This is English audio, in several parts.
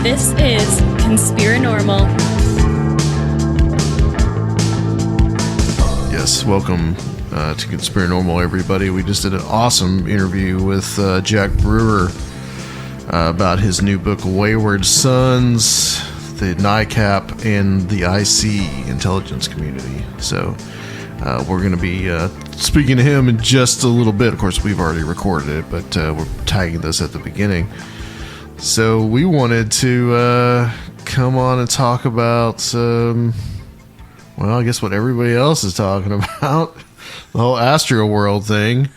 This is Conspirinormal. Yes, welcome to Conspirinormal, everybody. We just did an awesome interview with Jack Brewer about his new book, Wayward Sons, the NICAP, and the IC intelligence community. So we're going to be speaking to him in just a little bit. Of course, we've already recorded it, but we're tagging this at the beginning. So we wanted to come on and talk about, well, I guess what everybody else is talking about, the whole Astro World thing.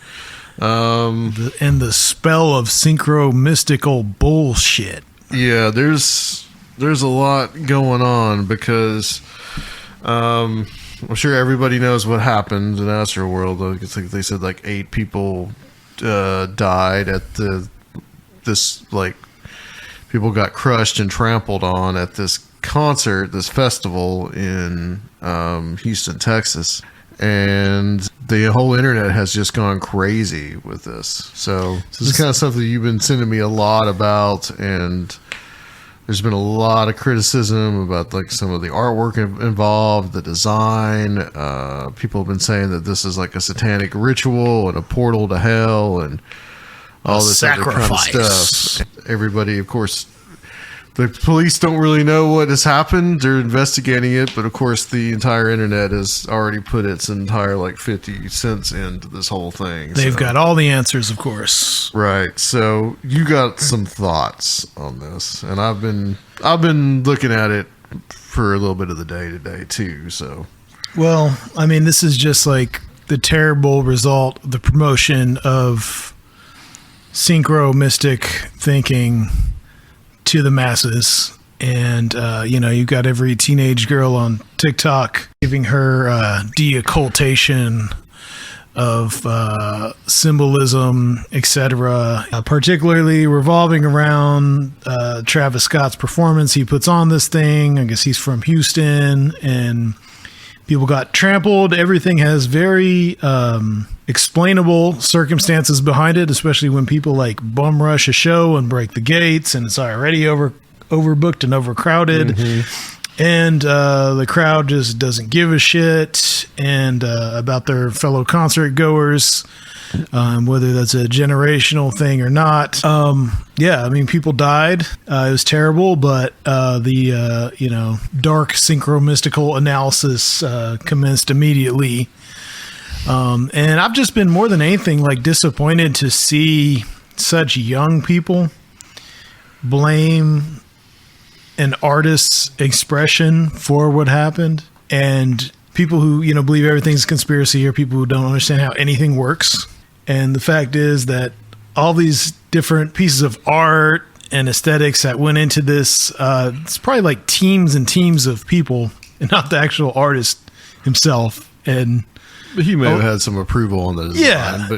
And the spell of synchro-mystical bullshit. Yeah, there's a lot going on because I'm sure everybody knows what happened in Astro World. I think they said like 8 people died at people got crushed and trampled on at this concert, this festival in Houston, Texas. And the whole internet has just gone crazy with this. So this is kind of something you've been sending me a lot about, and there's been a lot of criticism about like some of the artwork involved, the design. People have been saying that this is like a satanic ritual and a portal to hell and all this other kind of stuff. Everybody, of course, the police don't really know what has happened. They're investigating it, but of course the entire internet has already put its entire like 50 cents into this whole thing. They've got all the answers, of course. Right. So you got some thoughts on this, and I've been looking at it for a little bit of the day today too. So, well, I mean, this is just like the terrible result of the promotion of synchro mystic thinking to the masses. And you've got every teenage girl on TikTok giving her de-occultation of symbolism, etc., particularly revolving around Travis Scott's performance. He puts on this thing. I guess he's from Houston, and people got trampled. Everything has very explainable circumstances behind it, especially when people like bum rush a show and break the gates, and it's already overbooked and overcrowded. Mm-hmm. And the crowd just doesn't give a shit and about their fellow concert goers, whether that's a generational thing or not. Yeah, I mean, people died. It was terrible, but the dark synchro-mystical analysis commenced immediately. And I've just been more than anything like disappointed to see such young people blame an artist's expression for what happened, and people who believe everything's a conspiracy are people who don't understand how anything works. And the fact is that all these different pieces of art and aesthetics that went into this, it's probably like teams and teams of people and not the actual artist himself. And he may have had some approval on the design.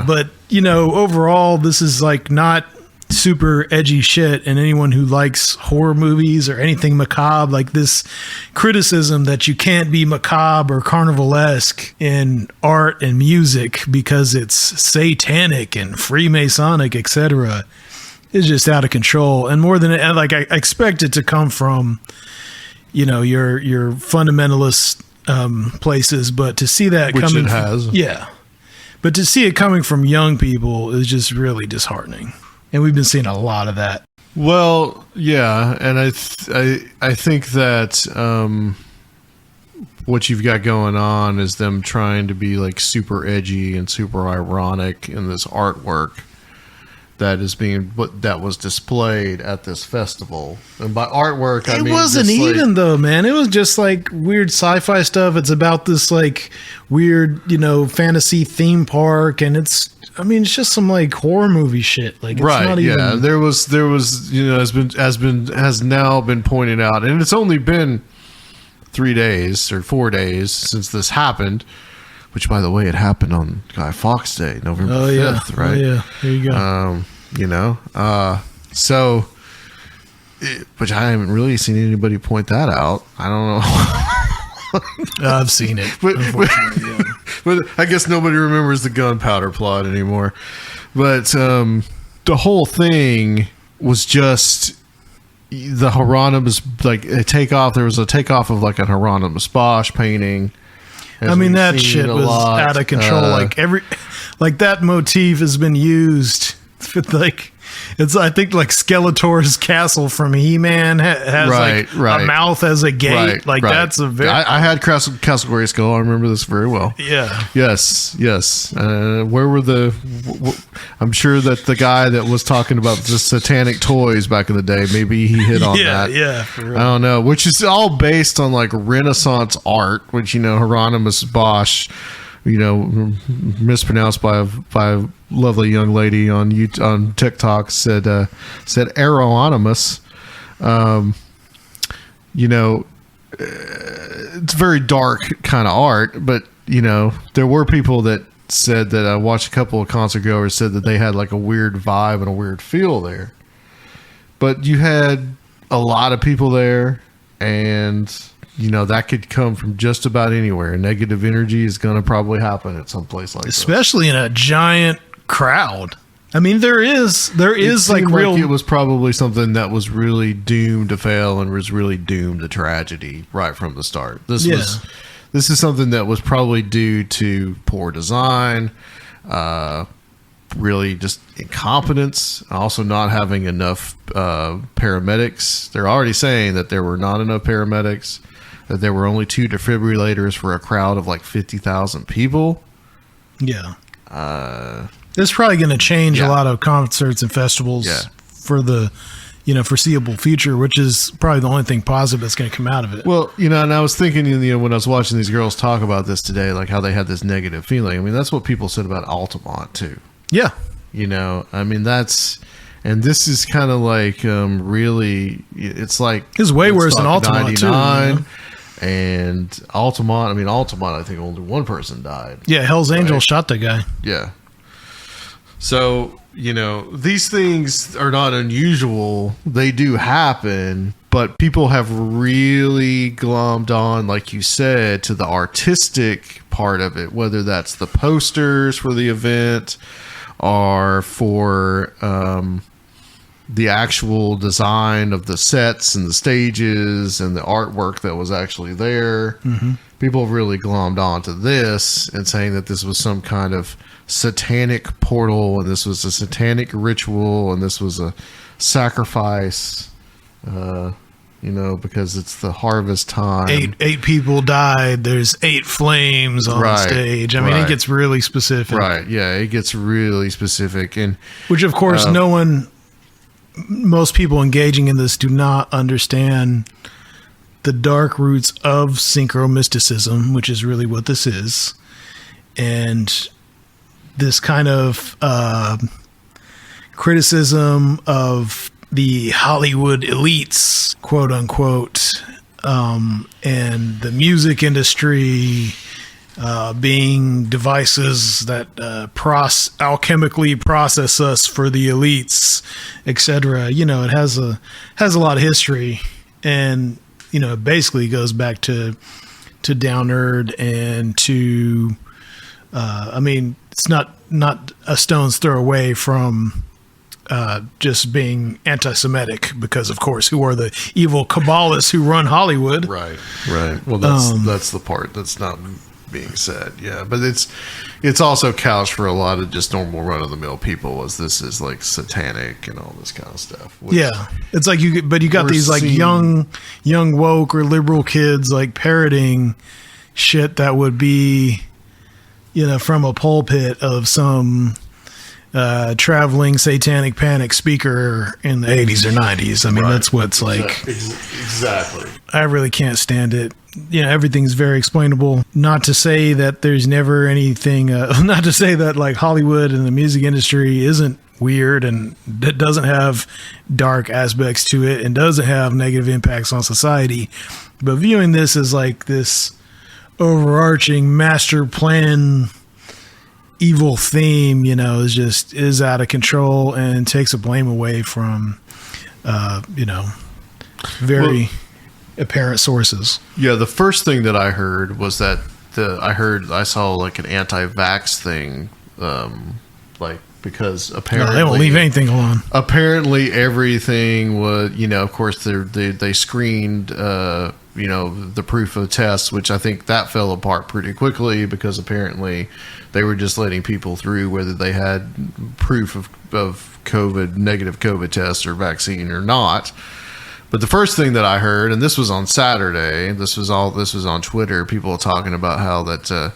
But overall, this is like not super edgy shit, and anyone who likes horror movies or anything macabre, like this criticism that you can't be macabre or carnivalesque in art and music because it's satanic and Freemasonic, etc., is just out of control. And more than like, I expect it to come from your fundamentalist places, but to see that which coming it has, but to see it coming from young people is just really disheartening. And we've been seeing a lot of that. Well, yeah, and I think that what you've got going on is them trying to be like super edgy and super ironic in this artwork that was displayed at this festival. And by artwork, I mean it wasn't even though, man. It was just like weird sci-fi stuff. It's about this like weird, fantasy theme park, and it's just some like horror movie shit. Like, it's right? Not even... There was has now been pointed out, and it's only been 3 days or 4 days since this happened. Which, by the way, it happened on Guy Fawkes Day, November 5th, right? Oh, yeah, there you go. Which I haven't really seen anybody point that out. I don't know. I've seen it. But I guess nobody remembers the gunpowder plot anymore. But the whole thing was just, the Hieronymus, like a takeoff. There was a takeoff of like a Hieronymus Bosch painting. I mean, that shit was out of control. Like that motif has been used with I think like Skeletor's castle from He-Man has a mouth as a gate. That's a very. I had Castle Grayskull. I remember this very well. Yeah. Yes. Where were I'm sure that the guy that was talking about the satanic toys back in the day, maybe he hit on that. Yeah. For real. I don't know. Which is all based on like Renaissance art, which Hieronymus Bosch, mispronounced by a lovely young lady on TikTok said Aeroonymus. It's very dark kind of art, but there were people that said that I watched a couple of concert goers said that they had like a weird vibe and a weird feel there. But you had a lot of people there, and that could come from just about anywhere. Negative energy is going to probably happen at some place like especially in a giant crowd. I mean, there is like real. Like it was probably something that was really doomed to fail and was really doomed to tragedy right from the start. This is something that was probably due to poor design, really just incompetence, also not having enough paramedics. They're already saying that there were not enough paramedics, that there were only 2 defibrillators for a crowd of like 50,000 people. Yeah. This is probably going to change a lot of concerts and festivals for the foreseeable future, which is probably the only thing positive that's going to come out of it. Well, and I was thinking, when I was watching these girls talk about this today, like how they had this negative feeling. I mean, that's what people said about Altamont too. Yeah. I mean, and this is kind of like really, it's like it's way worse than Altamont too. And Altamont, I think only one person died. Yeah, Hell's Angel shot that guy. Yeah. So, these things are not unusual. They do happen, but people have really glommed on, like you said, to the artistic part of it, whether that's the posters for the event or for the actual design of the sets and the stages and the artwork that was actually there. Mm-hmm. People really glommed onto this and saying that this was some kind of satanic portal and this was a satanic ritual and this was a sacrifice, because it's the harvest time. Eight people died. There's 8 flames on stage. I mean, it gets really specific. Right. Yeah. It gets really specific. And which of course most people engaging in this do not understand the dark roots of synchromysticism, which is really what this is. And this kind of criticism of the Hollywood elites, quote unquote, and the music industry being devices that alchemically process us for the elites, etc. It has a lot of history, and it basically goes back to Down Nerd and to it's not a stone's throw away from just being anti-Semitic, because of course, who are the evil Kabbalists who run Hollywood? Right. Well, that's the part that's not being said. Yeah, but it's also couched for a lot of just normal run-of-the-mill people as this is like satanic and all this kind of stuff. Yeah, it's like you got these like young woke or liberal kids like parroting shit that would be from a pulpit of some traveling satanic panic speaker in the 80s or 90s. I mean, that's what's like. Exactly. I really can't stand it. Everything's very explainable. Not to say that there's never anything, not to say that like Hollywood and the music industry isn't weird and that doesn't have dark aspects to it and doesn't have negative impacts on society. But viewing this as like this overarching master plan evil theme, is out of control and takes a blame away from, very apparent sources. Yeah, the first thing that I heard was that I saw like an anti-vax thing like, because No, apparently they won't leave anything alone. apparently everything was, of course they screened, the proof of tests, which I think that fell apart pretty quickly because apparently they were just letting people through whether they had proof of negative COVID test or vaccine or not. But the first thing that I heard, and this was on Saturday, this was on Twitter, people talking about how that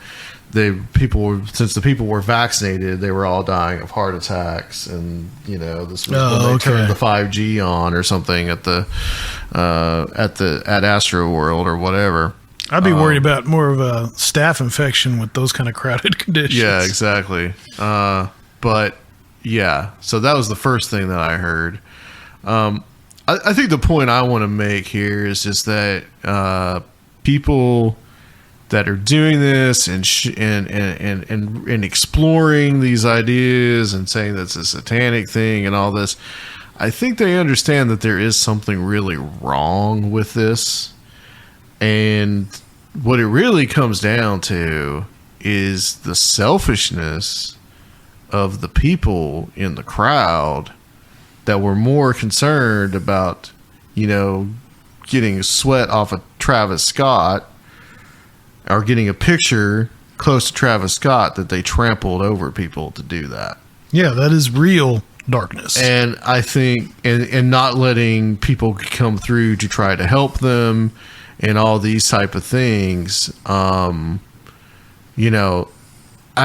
since the people were vaccinated, they were all dying of heart attacks, and this was when they turned the 5G on or something at Astro World or whatever. I'd be worried about more of a staph infection with those kind of crowded conditions. Yeah, exactly. But yeah, so that was the first thing that I heard. I think the point I want to make here is just that people that are doing this and exploring these ideas and saying that's a satanic thing and all this, I think they understand that there is something really wrong with this. And what it really comes down to is the selfishness of the people in the crowd that were more concerned about, getting a sweat off of Travis Scott or getting a picture close to Travis Scott, that they trampled over people to do that. Yeah, that is real darkness. And I think, and not letting people come through to try to help them and all these type of things. I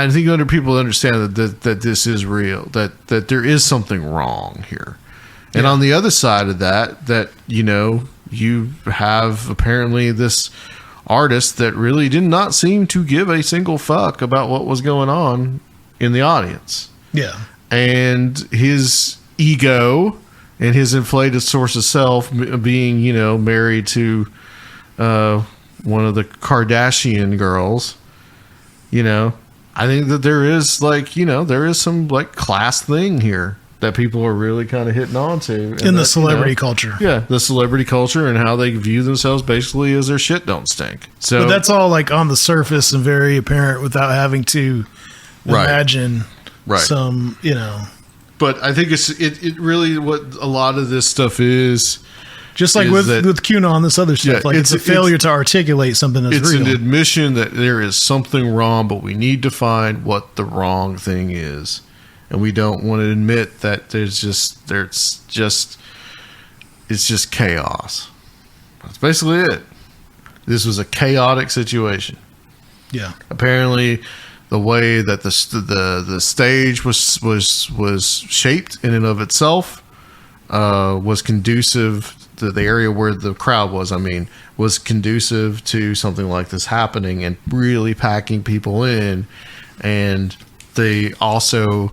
think other people understand that this is real, that there is something wrong here. And on the other side of that you have apparently this artist that really did not seem to give a single fuck about what was going on in the audience. Yeah. And his ego and his inflated source of self being, married to one of the Kardashian girls, I think that there is there is some class thing here that people are really kind of hitting on to. In the celebrity culture. Yeah, the celebrity culture and how they view themselves basically as their shit don't stink. So, but that's all on the surface and very apparent without having to imagine some, But I think it really what a lot of this stuff is. Just like with QAnon, this other stuff, it's a failure to articulate something that's real. It's an admission that there is something wrong, but we need to find what the wrong thing is. And we don't want to admit that it's just chaos. That's basically it. This was a chaotic situation. Yeah. Apparently, the way that the stage was shaped in and of itself was conducive. The area where the crowd was conducive to something like this happening and really packing people in. And they also,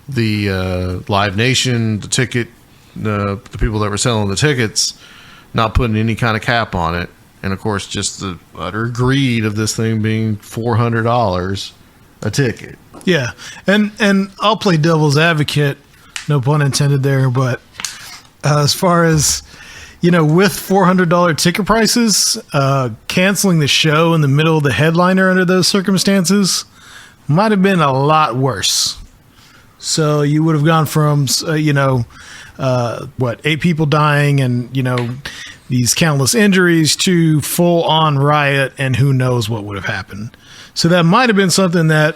the Live Nation, the ticket, the people that were selling the tickets, not putting any kind of cap on it. And of course, just the utter greed of this thing being $400 a ticket. Yeah. And I'll play devil's advocate, no pun intended there, but as far as, with $400 ticket prices, canceling the show in the middle of the headliner under those circumstances might have been a lot worse. So you would have gone from, 8 people dying and, these countless injuries to full on riot, and who knows what would have happened. So that might have been something that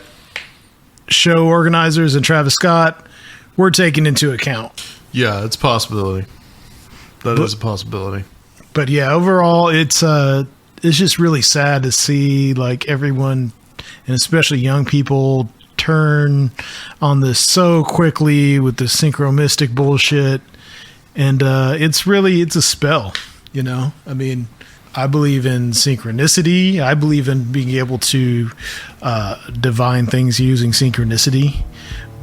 show organizers and Travis Scott were taking into account. Yeah, it's a possibility. That is a possibility. But yeah, overall, it's just really sad to see everyone, and especially young people, turn on this so quickly with the synchromystic bullshit. And it's a spell, I believe in synchronicity. I believe in being able to divine things using synchronicity.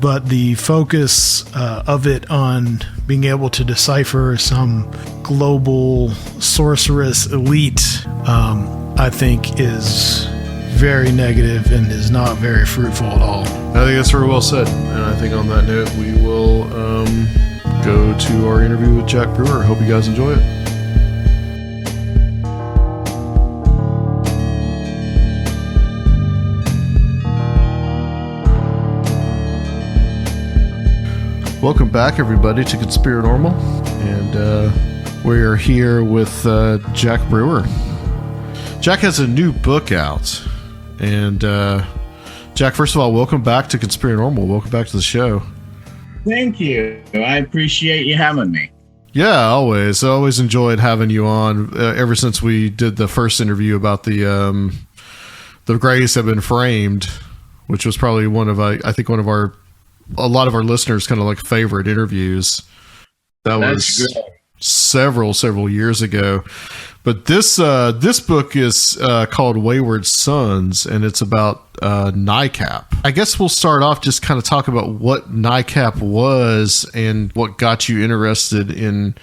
But the focus of it on being able to decipher some global sorceress elite, I think is very negative and is not very fruitful at all. I think that's very well said. And I think on that note, we will go to our interview with Jack Brewer. Hope you guys enjoy it. Welcome back, everybody, to Conspirinormal, and we are here with Jack Brewer. Jack has a new book out, and Jack, first of all, welcome back to Conspirinormal. Welcome back to the show. Thank you. I appreciate you having me. Yeah, always. I always enjoyed having you on. Ever since we did the first interview about the Grays Have Been Framed, which was probably one of a lot of our listeners' kind of like favorite interviews. That's was great. several years ago. But this book is called Wayward Sons, and it's about NICAP. I guess we'll start off just kind of talk about what NICAP was and what got you interested in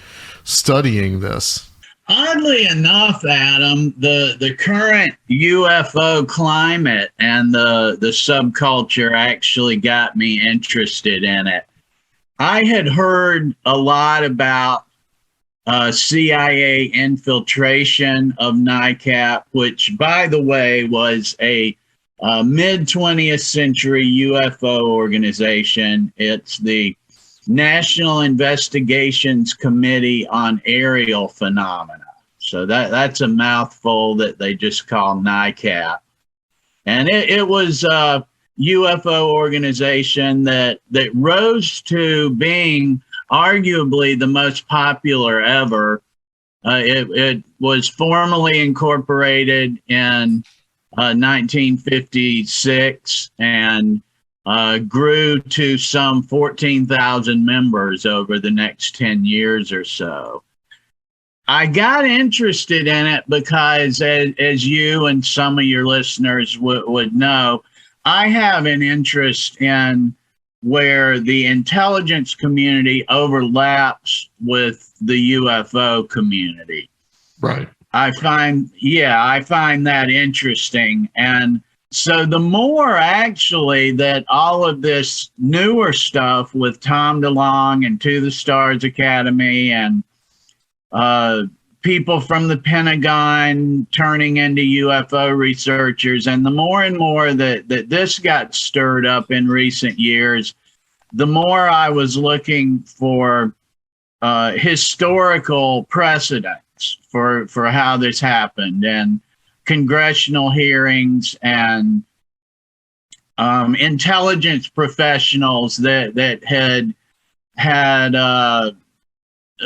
studying this. Oddly enough, Adam, the current UFO climate and the subculture actually got me interested in it. I had heard a lot about CIA infiltration of NICAP, which, by the way, was a mid-20th century UFO organization. It's the National Investigations Committee on Aerial Phenomena. So that's a mouthful that they just call NICAP. And it was a UFO organization that rose to being arguably the most popular ever. It was formally incorporated in 1956 and grew to some 14,000 members over the next 10 years or so. I got interested in it because, as you and some of your listeners would know, I have an interest in where the intelligence community overlaps with the UFO community. Right. I find that interesting. And so the more actually that all of this newer stuff with Tom DeLonge and To the Stars Academy and people from the Pentagon turning into UFO researchers, and the more and more that this got stirred up in recent years, the more I was looking for historical precedents for how this happened, and congressional hearings and intelligence professionals that had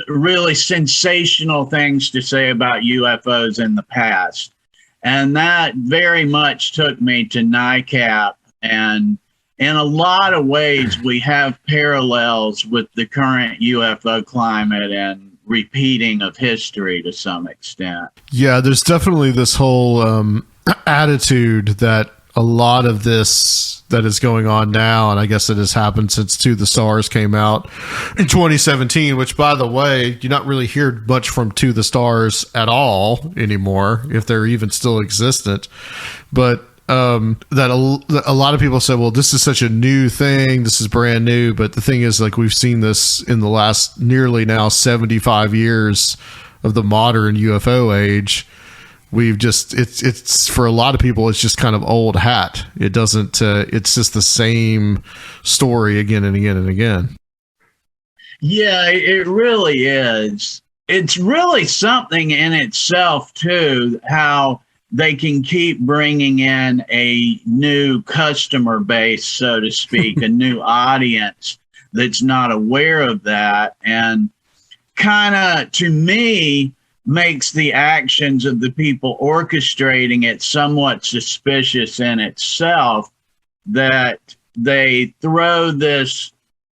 really sensational things to say about UFOs in the past. And that very much took me to NICAP. And in a lot of ways, we have parallels with the current UFO climate and repeating of history to some extent. Yeah, there's definitely this whole attitude that a lot of this that is going on now, and I guess it has happened since To the Stars came out in 2017, which, by the way, you not really hear much from To the Stars at all anymore, if they're even still existent. But that a lot of people say, well, this is such a new thing, this is brand new. But the thing is, like, we've seen this in the last nearly now 75 years of the modern UFO age. We've just, it's for a lot of people, it's just kind of old hat. It doesn't, it's just the same story again and again and again. Yeah, it really is. It's really something in itself too, how they can keep bringing in a new customer base, so to speak, a new audience that's not aware of that. And kind of, to me, makes the actions of the people orchestrating it somewhat suspicious in itself, that they throw these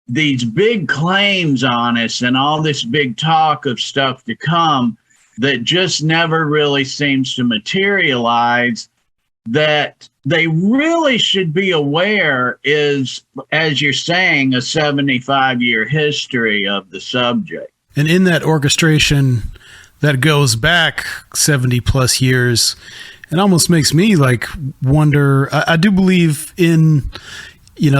big claims on us and all this big talk of stuff to come that just never really seems to materialize, that they really should be aware is, as you're saying, a 75-year history of the subject. And in that orchestration that goes back 70 plus years, it almost makes me like wonder. I do believe in,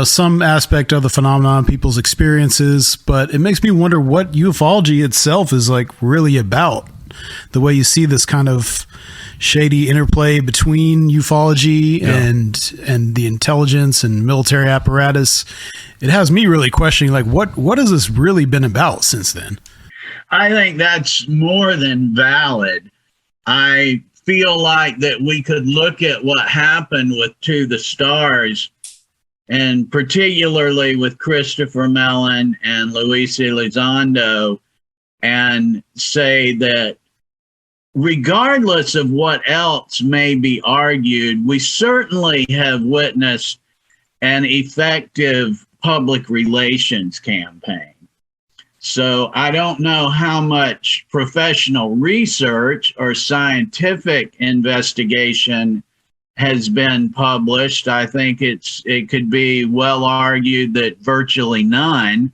some aspect of the phenomenon, people's experiences, but it makes me wonder what ufology itself is like really about. The way you see this kind of shady interplay between ufology and the intelligence and military apparatus, it has me really questioning, like, what has this really been about since then? I think that's more than valid. I feel like that we could look at what happened with To the Stars, and particularly with Christopher Mellon and Luis Elizondo, and say that regardless of what else may be argued, we certainly have witnessed an effective public relations campaign. So I don't know how much professional research or scientific investigation has been published. I think it could be well argued that virtually none.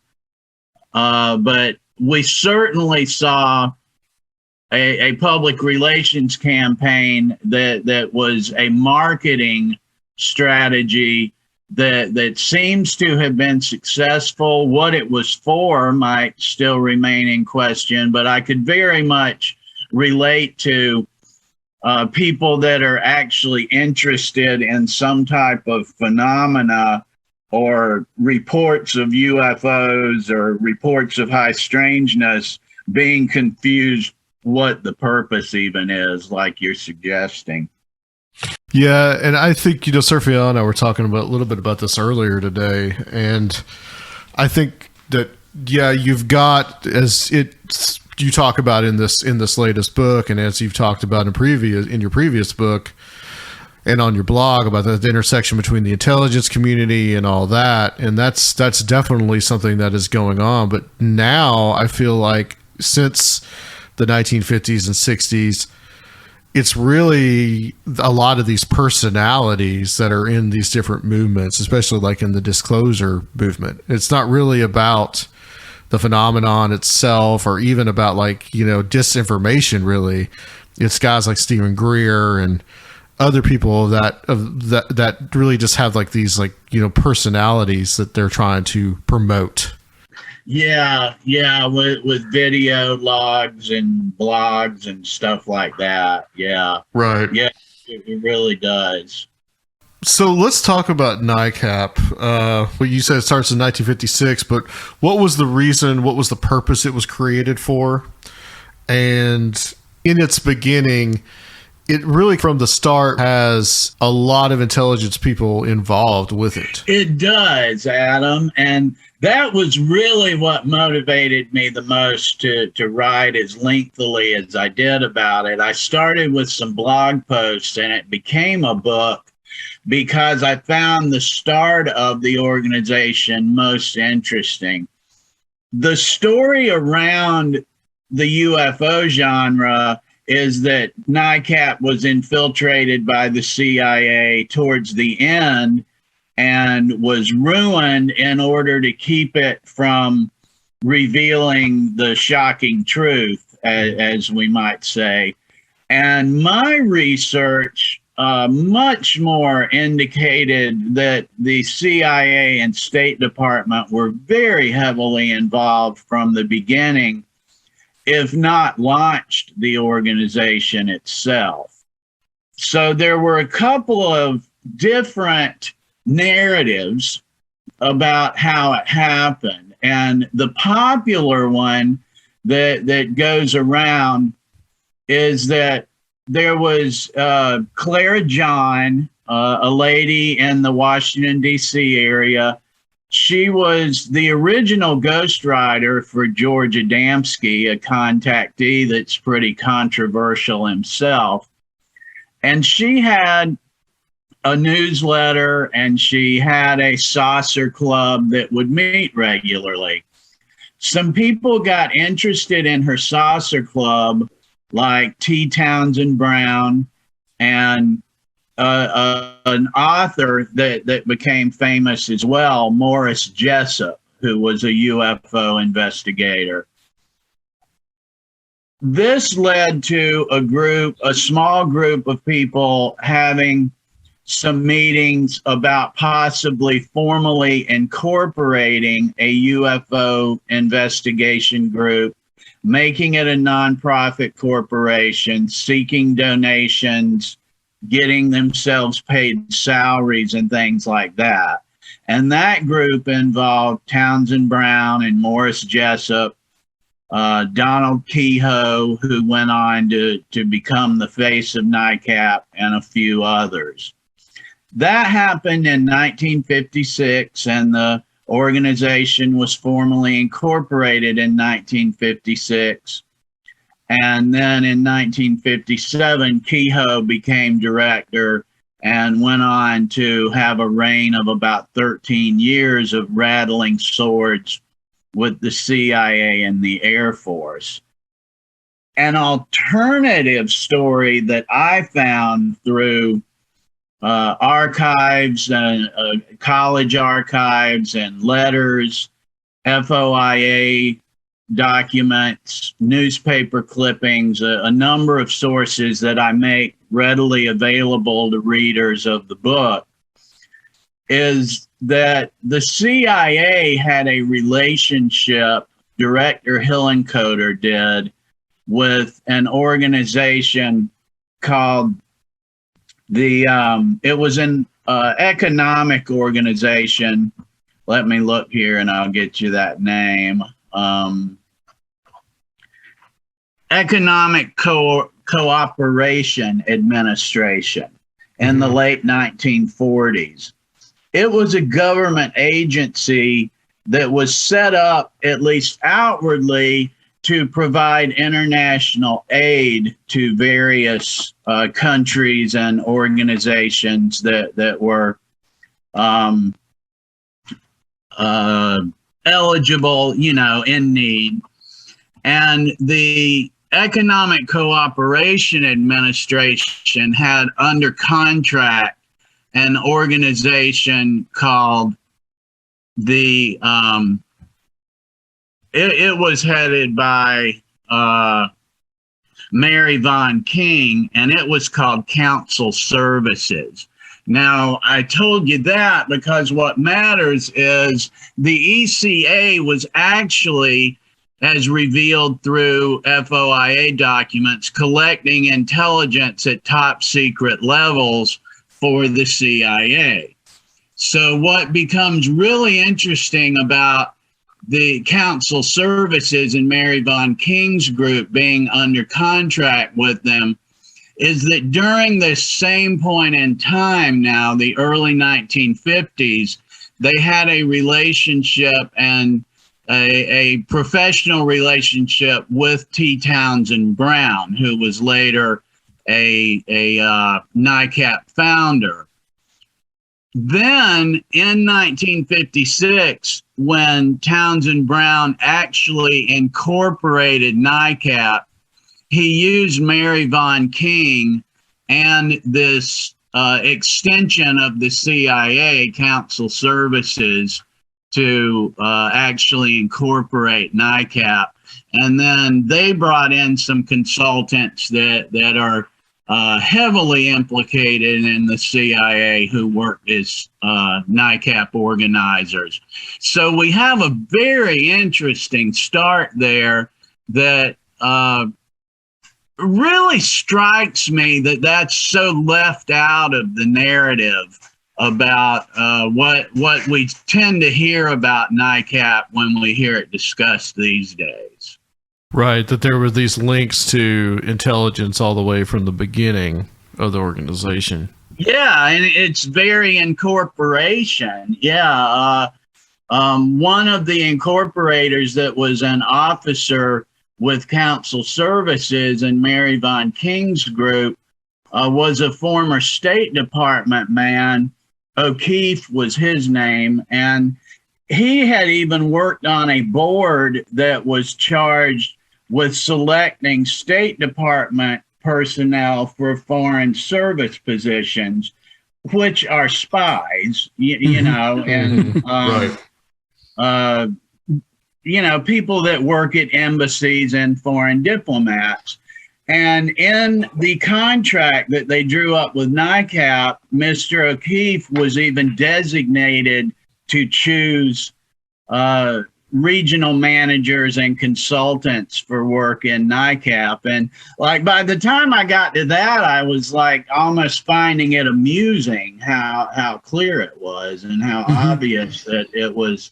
But we certainly saw a public relations campaign that was a marketing strategy that seems to have been successful. What it was for might still remain in question, but I could very much relate to people that are actually interested in some type of phenomena or reports of UFOs or reports of high strangeness being confused what the purpose even is, like you're suggesting. Yeah, and I think, Sergio and I were talking about a little bit about this earlier today, and I think that, you've got, you talk about in this latest book, and as you've talked about in your previous book and on your blog, about the intersection between the intelligence community and all that, and that's definitely something that is going on. But now I feel like since the 1950s and 60s, it's really a lot of these personalities that are in these different movements, especially like in the disclosure movement. It's not really about the phenomenon itself or even about disinformation, really. It's guys like Stephen Greer and other people that really just have like these personalities that they're trying to promote. Yeah, with video logs and blogs and stuff like that. Yeah. Right. Yeah, it really does. So let's talk about NICAP. Well, you said it starts in 1956, but what was the reason, what was the purpose it was created for? And in its beginning, it really from the start has a lot of intelligence people involved with it. It does, Adam. And that was really what motivated me the most to write as lengthily as I did about it. I started with some blog posts and it became a book because I found the start of the organization most interesting. The story around the UFO genre is that NICAP was infiltrated by the CIA towards the end and was ruined in order to keep it from revealing the shocking truth, as we might say. And my research much more indicated that the CIA and State Department were very heavily involved from the beginning, if not launched the organization itself. So there were a couple of different narratives about how it happened. And the popular one that goes around is that there was Clara John, a lady in the Washington, D.C. area. She was the original ghostwriter for George Adamski, a contactee that's pretty controversial himself. And she had a newsletter and she had a saucer club that would meet regularly. Some people got interested in her saucer club, like Townsend Brown and an author that became famous as well, Morris Jessup, who was a UFO investigator. This led to a small group of people having some meetings about possibly formally incorporating a UFO investigation group making it a nonprofit corporation, seeking donations, getting themselves paid salaries and things like that. And that group involved Townsend Brown and Morris Jessup, Donald Kehoe, who went on to become the face of NICAP, and a few others. That happened in 1956, and the organization was formally incorporated in 1956. And then in 1957, Kehoe became director and went on to have a reign of about 13 years of rattling swords with the CIA and the Air Force. An alternative story that I found through archives, college archives and letters, FOIA documents, newspaper clippings, a number of sources that I make readily available to readers of the book, is that the CIA had a relationship, Director Hillenkoetter did, with an organization called it was an economic organization. Let me look here and I'll get you that name. Economic Cooperation Administration in the late 1940s. It was a government agency that was set up, at least outwardly, to provide international aid to various countries and organizations that were eligible, in need. And the Economic Cooperation Administration had under contract an organization called the it was headed by Mary Von King, and it was called Council Services. Now, I told you that because what matters is the ECA was actually, as revealed through FOIA documents, collecting intelligence at top secret levels for the CIA. So what becomes really interesting about the Council Services and Mary Von King's group being under contract with them is that during this same point in time now, the early 1950s, they had a relationship and a professional relationship with T. Townsend Brown, who was later a NICAP founder. Then in 1956, when Townsend Brown actually incorporated NICAP, he used Mary Von King and this extension of the CIA, Council Services, to actually incorporate NICAP. And then they brought in some consultants that are heavily implicated in the CIA who worked as NICAP organizers. So we have a very interesting start there that really strikes me that that's so left out of the narrative about what we tend to hear about NICAP when we hear it discussed these days. Right, that there were these links to intelligence all the way from the beginning of the organization. Yeah, and it's very incorporation. Yeah, one of the incorporators that was an officer with Council Services and Mary Von King's group was a former State Department man. O'Keefe was his name, and he had even worked on a board that was charged with selecting State Department personnel for foreign service positions, which are spies, you know, and Right. you know, people that work at embassies and foreign diplomats. And in the contract that they drew up with NICAP, Mr. O'Keefe was even designated to choose regional managers and consultants for work in NICAP. And like by the time I got to that, I was like almost finding it amusing how clear it was and how obvious that it was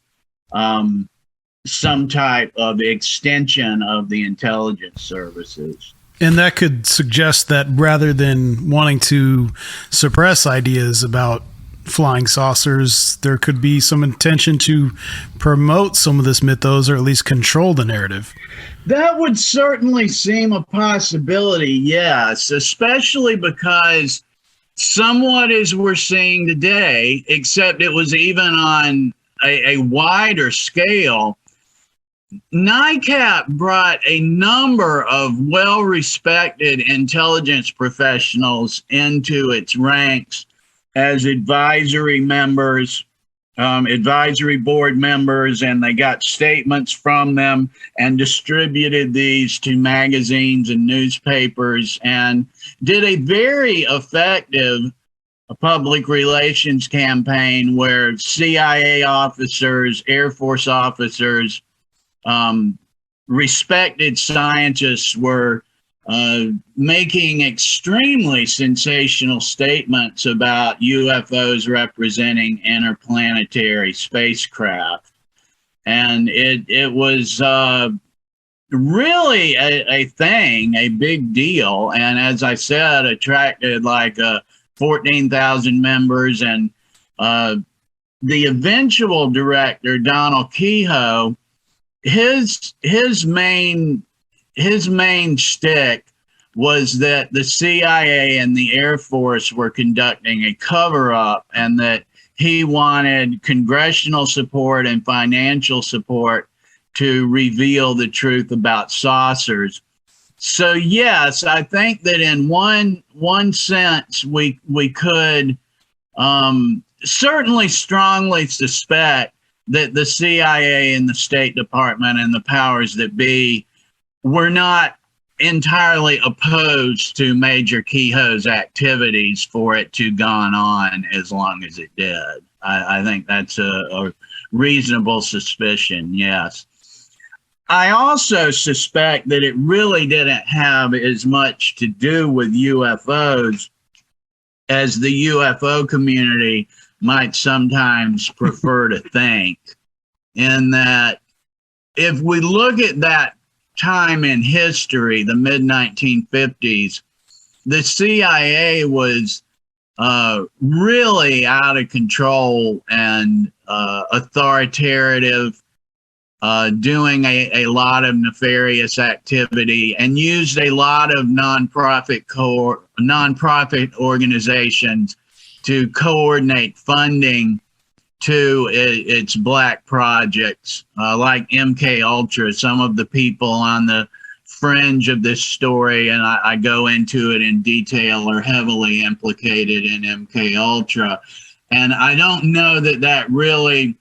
some type of extension of the intelligence services. And that could suggest that rather than wanting to suppress ideas about flying saucers, there could be some intention to promote some of this mythos, or at least control the narrative. That would certainly seem a possibility, yes, especially because somewhat as we're seeing today, except it was even on a wider scale, NICAP brought a number of well-respected intelligence professionals into its ranks as advisory members, advisory board members, and they got statements from them and distributed these to magazines and newspapers and did a very effective public relations campaign where CIA officers, Air Force officers, respected scientists were making extremely sensational statements about UFOs representing interplanetary spacecraft. And it was really a thing, a big deal. And as I said, attracted like 14,000 members. And the eventual director, Donald Kehoe, his main shtick was that the CIA and the Air Force were conducting a cover-up and that he wanted congressional support and financial support to reveal the truth about saucers. So yes, I think that in one sense we could certainly strongly suspect that the CIA and the State Department and the powers that be were not entirely opposed to Major Kehoe's activities for it to gone on as long as it did. I think that's a reasonable suspicion, yes. I also suspect that it really didn't have as much to do with UFOs as the UFO community might sometimes prefer to think, in that if we look at that time in history, the mid-1950s, the CIA was really out of control and authoritative, doing a lot of nefarious activity, and used a lot of nonprofit organizations to coordinate funding to its black projects, like MK Ultra. Some of the people on the fringe of this story, and I go into it in detail, are heavily implicated in MK Ultra. And I don't know that that really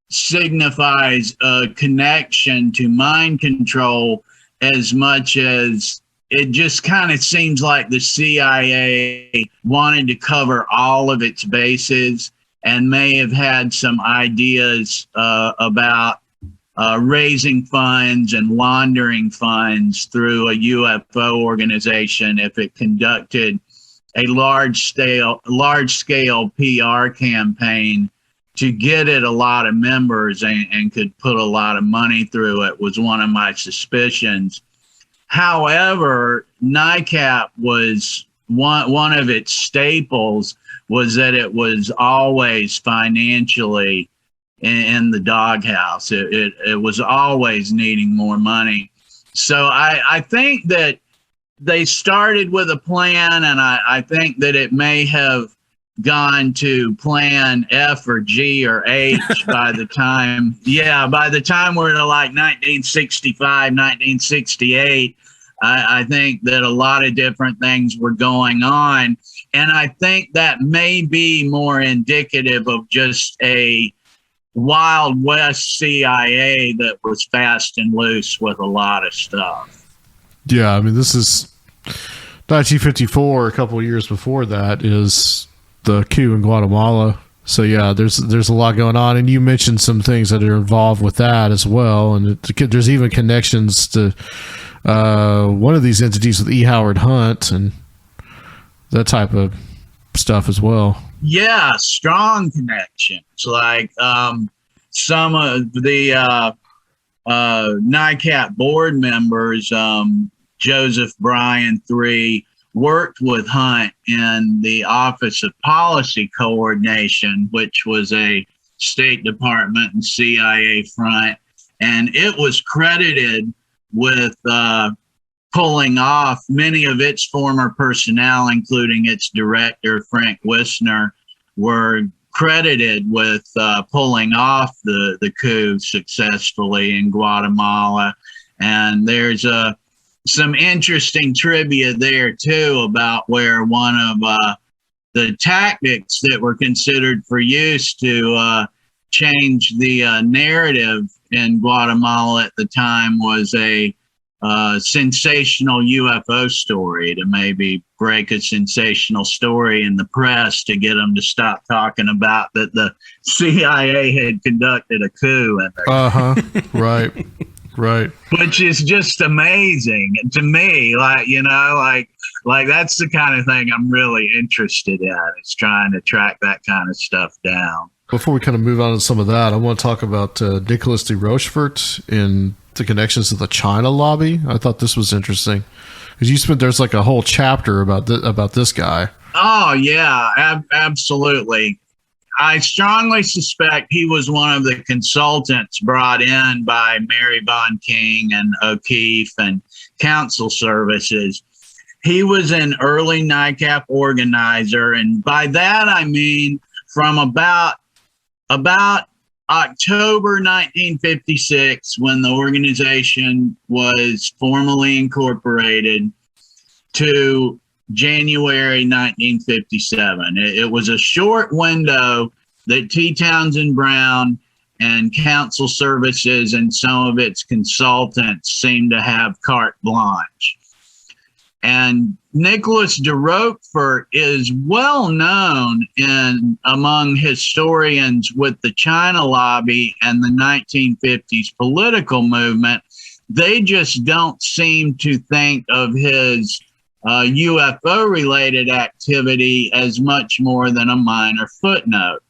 signifies a connection to mind control as much as it just kind of seems like the CIA wanted to cover all of its bases and may have had some ideas about raising funds and laundering funds through a UFO organization if it conducted a large-scale PR campaign to get it a lot of members and could put a lot of money through it, was one of my suspicions. However, NICAP was one of its staples was that it was always financially in the doghouse. It was always needing more money. So I think that they started with a plan, and I think that it may have gone to plan F or G or H by the time we're to like 1965, 1968. I think that a lot of different things were going on. And I think that may be more indicative of just a Wild West CIA that was fast and loose with a lot of stuff. Yeah, I mean, this is 1954. A couple of years before that is the coup in Guatemala, So yeah, there's a lot going on, and you mentioned some things that are involved with that as well, and there's even connections to one of these entities with E. Howard Hunt and that type of stuff as well. Yeah, strong connections. Like some of the NICAP board members, Joseph Bryan III, worked with Hunt in the Office of Policy Coordination, which was a State Department and CIA front. And it was credited with pulling off many of its former personnel, including its director, Frank Wisner, were credited with pulling off the coup successfully in Guatemala. And there's some interesting trivia there too about where one of the tactics that were considered for use to change the narrative in Guatemala at the time was a sensational UFO story, to maybe break a sensational story in the press to get them to stop talking about that the CIA had conducted a coup. Right. Which is just amazing to me. Like, like that's the kind of thing I'm really interested in, is trying to track that kind of stuff down. Before we kind of move on to some of that, I want to talk about Nicolas de Rochefort and the connections to the China lobby. I thought this was interesting because there's like a whole chapter about this guy. Oh yeah, absolutely. I strongly suspect he was one of the consultants brought in by Mary Von King and O'Keefe and Council Services. He was an early NICAP organizer, and by that I mean from about October 1956, when the organization was formally incorporated, to January 1957. It was a short window that T. Townsend Brown and Council Services and some of its consultants seemed to have carte blanche. And Nicolas de Rochefort is well known among historians with the China lobby and the 1950s political movement. They just don't seem to think of his UFO-related activity as much more than a minor footnote.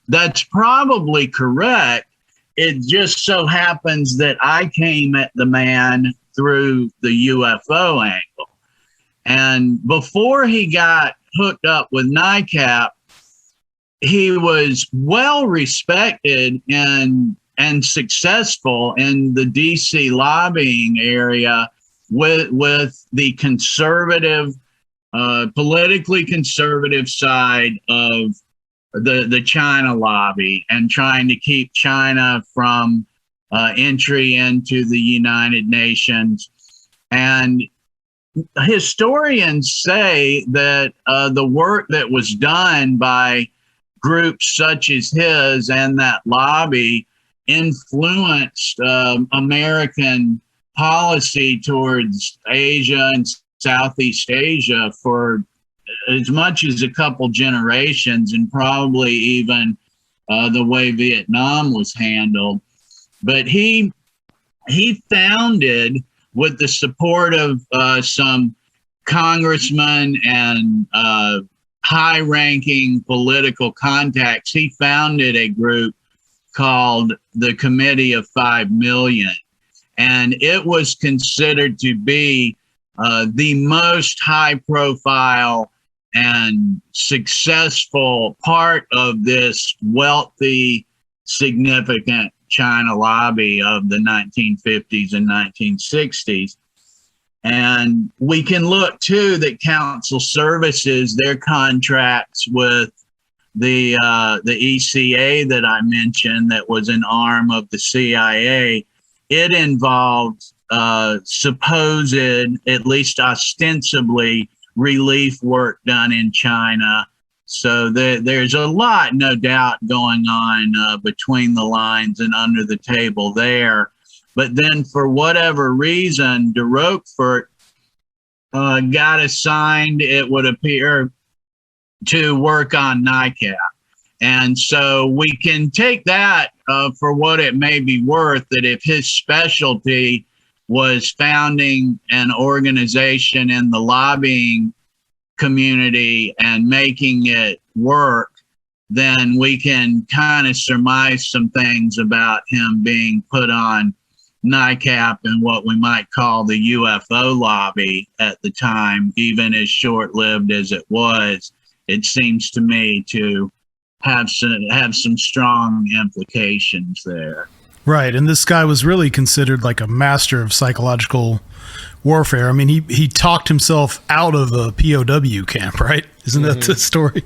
That's probably correct. It just so happens that I came at the man through the UFO angle. And before he got hooked up with NICAP, he was well respected and successful in the DC lobbying area with the conservative, politically conservative side of the China lobby, and trying to keep China from entry into the United Nations. And historians say that the work that was done by groups such as his and that lobby influenced American policy towards Asia and Southeast Asia for as much as a couple generations, and probably even the way Vietnam was handled. But he founded, with the support of some congressmen and high-ranking political contacts, he founded a group called the Committee of 5 Million. And it was considered to be the most high-profile and successful part of this wealthy, significant China lobby of the 1950s and 1960s. And we can look too that Council Services, their contracts with the ECA that I mentioned, that was an arm of the CIA, it involved supposed, at least ostensibly, relief work done in China. So there's a lot, no doubt, going on between the lines and under the table there. But then, for whatever reason, de Rochefort got assigned, it would appear, to work on NICAP. And so we can take that for what it may be worth, that if his specialty was founding an organization in the lobbying community and making it work, then we can kind of surmise some things about him being put on NICAP and what we might call the UFO lobby at the time, even as short-lived as it was. It seems to me to have some strong implications there. Right, and this guy was really considered like a master of psychological warfare. I mean, he talked himself out of a POW camp, right? Isn't that the story?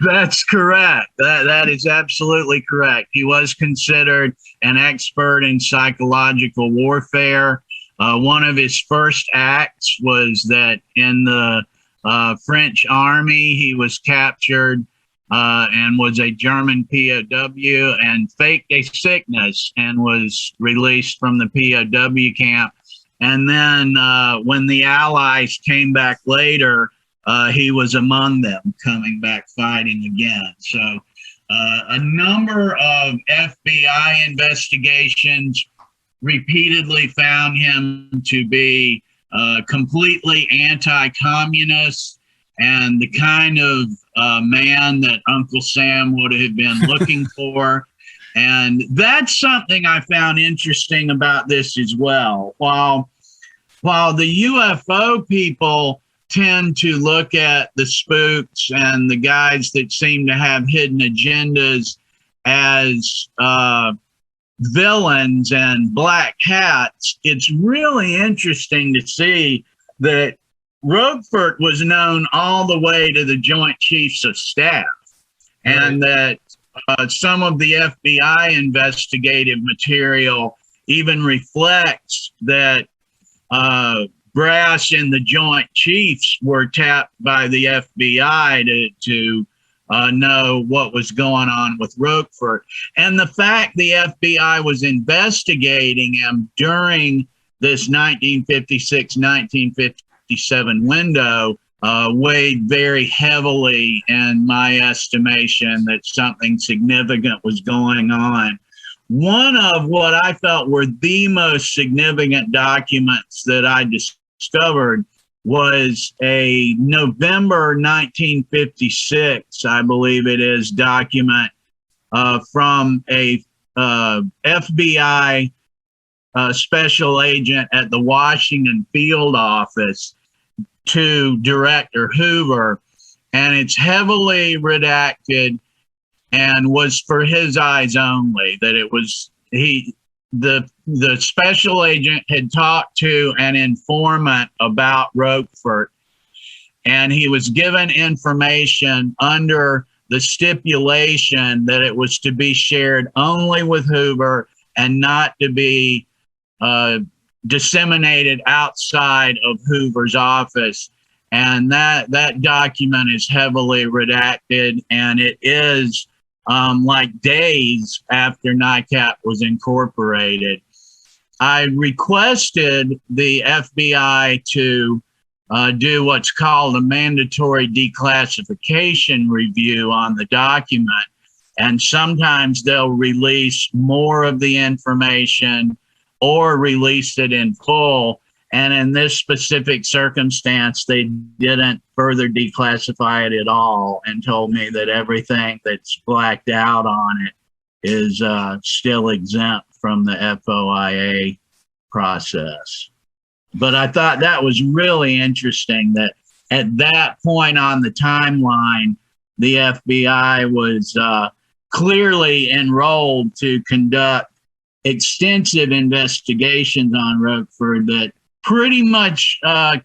That's correct. That is absolutely correct. He was considered an expert in psychological warfare. One of his first acts was that in the French army, he was captured and was a German POW and faked a sickness and was released from the POW camp. And then when the Allies came back later, he was among them, coming back fighting again. So a number of FBI investigations repeatedly found him to be completely anti-communist and the kind of man that Uncle Sam would have been looking for. And that's something I found interesting about this as well. While the UFO people tend to look at the spooks and the guys that seem to have hidden agendas as villains and black hats, it's really interesting to see that Roquefort was known all the way to the Joint Chiefs of Staff, and that some of the FBI investigative material even reflects that brass in the Joint Chiefs were tapped by the FBI to know what was going on with Roquefort. And the fact the FBI was investigating him during this 1956-1957 window weighed very heavily in my estimation that something significant was going on. One of what I felt were the most significant documents that I discovered was a November 1956, I believe it is, document from a FBI special agent at the Washington field office to Director Hoover, and it's heavily redacted and was for his eyes only. That it was the special agent had talked to an informant about Roquefort, and he was given information under the stipulation that it was to be shared only with Hoover and not to be disseminated outside of Hoover's office. And that document is heavily redacted, and it is like days after NICAP was incorporated. I requested the FBI to do what's called a mandatory declassification review on the document, and sometimes they'll release more of the information or release it in full. And in this specific circumstance, they didn't further declassify it at all and told me that everything that's blacked out on it is still exempt from the FOIA process. But I thought that was really interesting that at that point on the timeline, the FBI was clearly enrolled to conduct extensive investigations on Roquefort that pretty much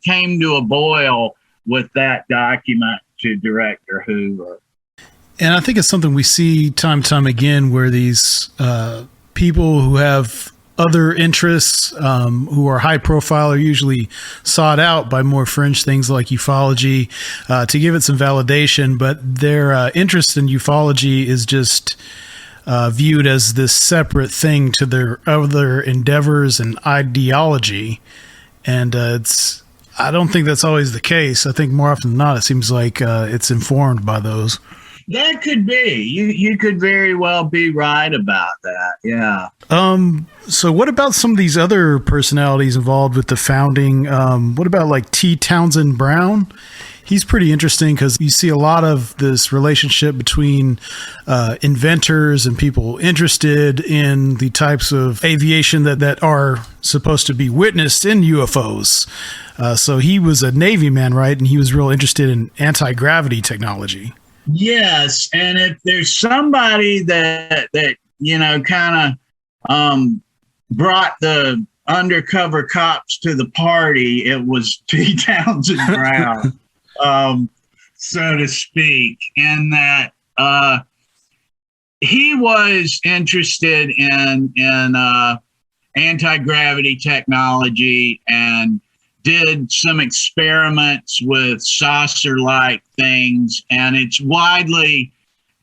came to a boil with that document to Director Hoover. And I think it's something we see time and time again, where these people who have other interests, who are high profile, are usually sought out by more fringe things like ufology to give it some validation, but their interest in ufology is just viewed as this separate thing to their other endeavors and ideology. And I don't think that's always the case. I think more often than not, it seems like it's informed by those. That could be. You could very well be right about that. Yeah. So what about some of these other personalities involved with the founding? What about like Townsend Brown? He's pretty interesting because you see a lot of this relationship between inventors and people interested in the types of aviation that are supposed to be witnessed in UFOs. So he was a Navy man, right? And he was real interested in anti-gravity technology. Yes, and if there's somebody that kind of brought the undercover cops to the party, it was T. Townsend Brown, so to speak, in that he was interested in anti-gravity technology and did some experiments with saucer-like things, and it's widely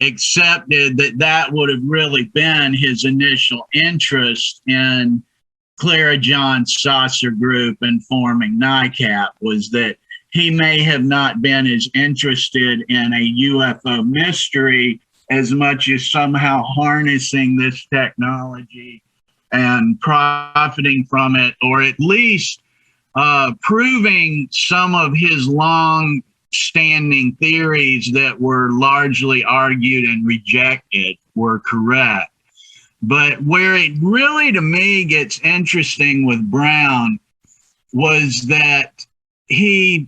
accepted that would have really been his initial interest in Clara John's saucer group and forming NICAP, was that he may have not been as interested in a UFO mystery as much as somehow harnessing this technology and profiting from it, or at least proving some of his long-standing theories that were largely argued and rejected were correct. But where it really, to me, gets interesting with Brown was that he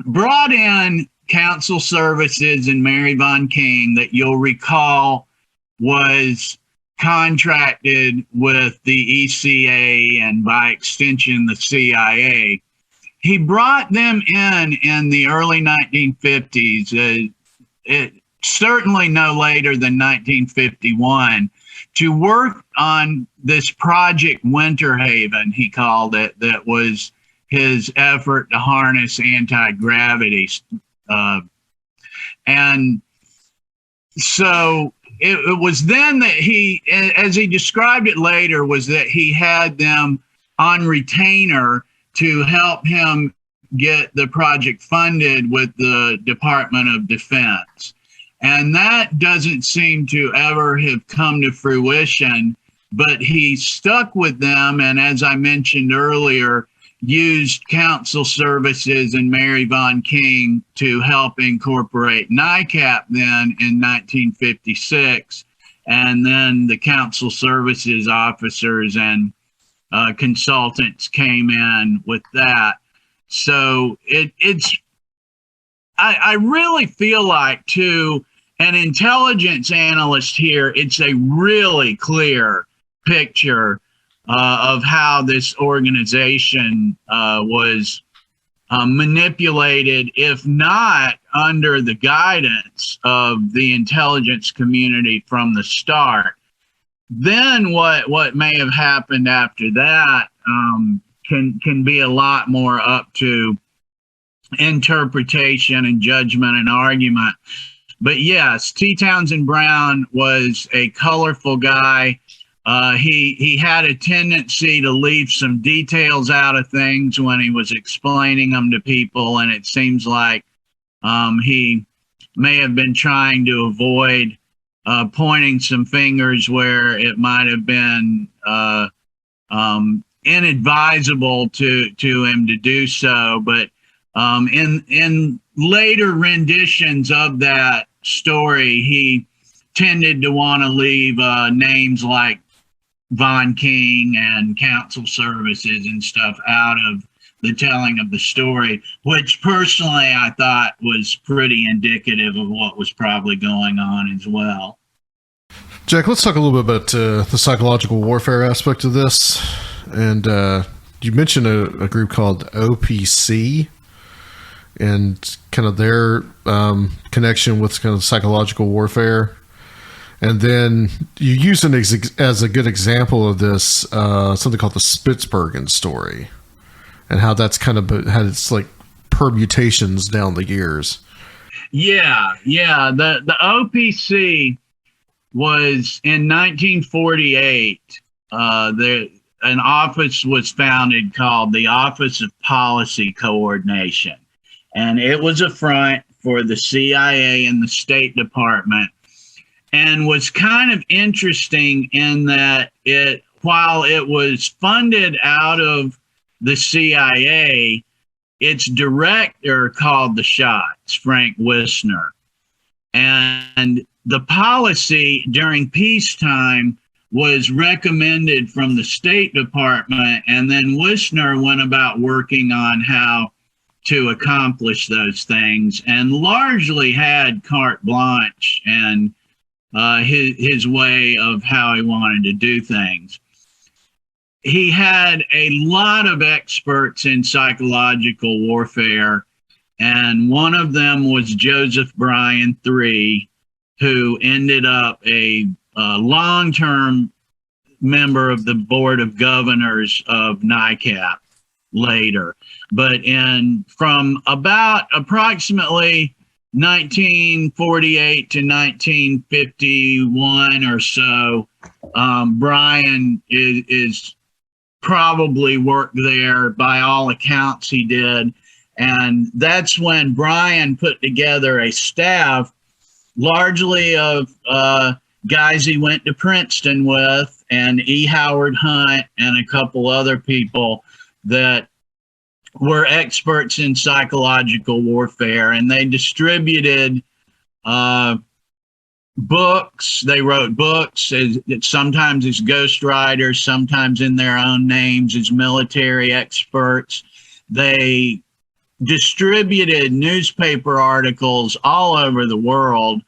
brought in council services and Mary Von King, that you'll recall was contracted with the ECA and by extension the CIA. He brought them in the early 1950s, certainly no later than 1951, to work on this Project Winter Haven, he called it, that was his effort to harness anti-gravity. And so it was then that he, as he described it later, was that he had them on retainer to help him get the project funded with the Department of Defense. And that doesn't seem to ever have come to fruition, but he stuck with them. And as I mentioned earlier, used council services and Mary Von King to help incorporate NICAP then in 1956. And then the council services officers and consultants came in with that. So I really feel like, to an intelligence analyst here, it's a really clear picture of how this organization was manipulated, if not under the guidance of the intelligence community from the start. Then what may have happened after that can be a lot more up to interpretation and judgment and argument. But yes, T. Townsend Brown was a colorful guy. He had a tendency to leave some details out of things when he was explaining them to people, and it seems like he may have been trying to avoid pointing some fingers where it might have been inadvisable to him to do so. But in later renditions of that story, he tended to want to leave names like Von King and council services and stuff out of the telling of the story, which personally I thought was pretty indicative of what was probably going on as well. Jack, let's talk a little bit about the psychological warfare aspect of this. And you mentioned a group called OPC and kind of their connection with kind of psychological warfare. And then you use as a good example of this something called the Spitzbergen Story, and how that's kind of had its like permutations down the years. Yeah. The OPC was in 1948. An office was founded called the Office of Policy Coordination, and it was a front for the CIA and the State Department, and was kind of interesting in that while it was funded out of the CIA, its director called the shots, Frank Wisner. And the policy during peacetime was recommended from the State Department, and then Wisner went about working on how to accomplish those things, and largely had carte blanche and his way of how he wanted to do things. He had a lot of experts in psychological warfare, and one of them was Joseph Bryan III, who ended up a long-term member of the Board of Governors of NICAP later. But from about approximately 1948 to 1951 or so, Bryan is probably worked there. By all accounts, he did. And that's when Bryan put together a staff largely of guys he went to Princeton with, and E. Howard Hunt and a couple other people that were experts in psychological warfare. And they distributed books. They wrote books, sometimes as ghostwriters, sometimes in their own names as military experts. They distributed newspaper articles all over the world,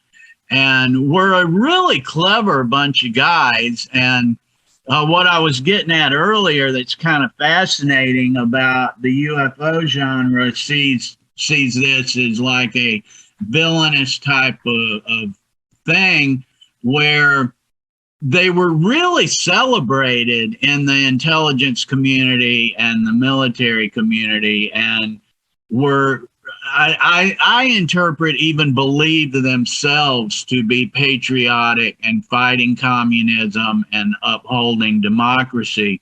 and were a really clever bunch of guys. And what I was getting at earlier that's kind of fascinating about the UFO genre sees this as like a villainous type of thing, where they were really celebrated in the intelligence community and the military community, and were, I interpret, even believed themselves to be patriotic and fighting communism and upholding democracy.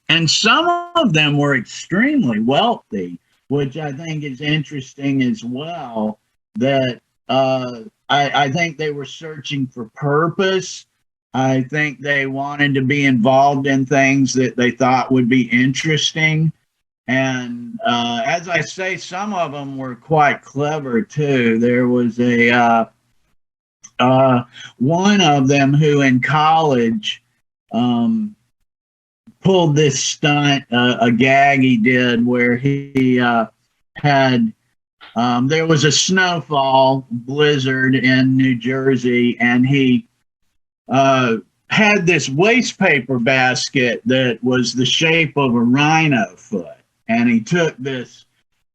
And some of them were extremely wealthy, which I think is interesting as well, that I think they were searching for purpose. I think they wanted to be involved in things that they thought would be interesting. And as I say, some of them were quite clever too. There was one of them who in college pulled this stunt, a gag he did, where he had there was a snowfall blizzard in New Jersey, and he had this waste paper basket that was the shape of a rhino foot. And he took this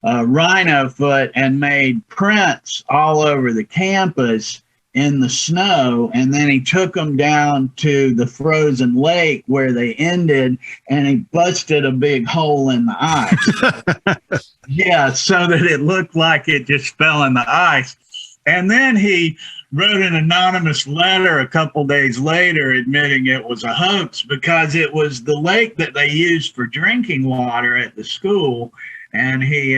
rhino foot and made prints all over the campus in the snow. And then he took them down to the frozen lake where they ended, and he busted a big hole in the ice. Yeah, so that it looked like it just fell in the ice. And then he wrote an anonymous letter a couple days later admitting it was a hoax, because it was the lake that they used for drinking water at the school. And he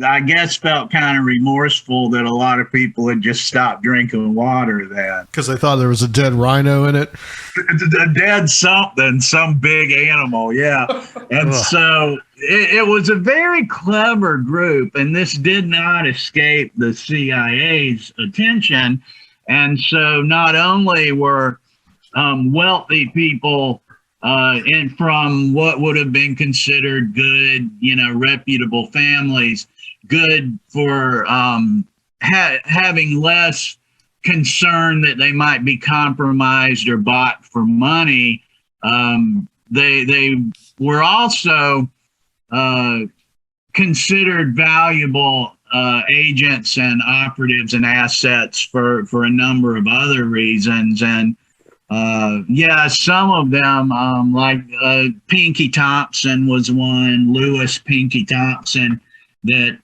I guess felt kind of remorseful that a lot of people had just stopped drinking water then. Because they thought there was a dead rhino in it. A dead something, some big animal, yeah. And so it was a very clever group, and this did not escape the CIA's attention. And so not only were wealthy people from what would have been considered good, reputable families, good for having less concern that they might be compromised or bought for money. They were also considered valuable agents and operatives and assets for a number of other reasons. And some of them, like Pinky Thompson was one, Lewis Pinky Thompson, that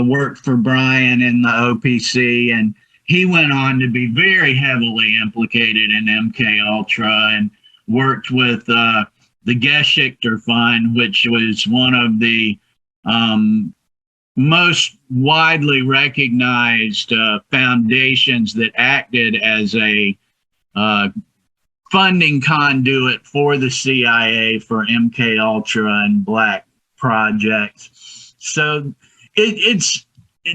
worked for Bryan in the OPC, and he went on to be very heavily implicated in MK Ultra and worked with the Geschichter Fund, which was one of the most widely recognized foundations that acted as a funding conduit for the CIA for MK Ultra and Black projects. So it's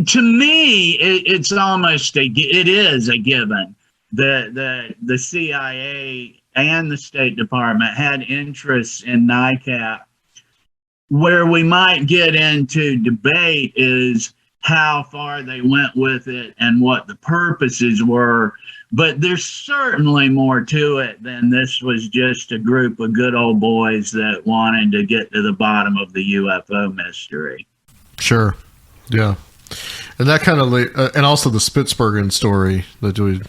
to me, it's almost it is a given that the CIA and the State Department had interests in NICAP. Where we might get into debate is how far they went with it and what the purposes were. But there's certainly more to it than this was just a group of good old boys that wanted to get to the bottom of the UFO mystery. Sure. Yeah. And that kind of, and also the Spitzbergen story that we.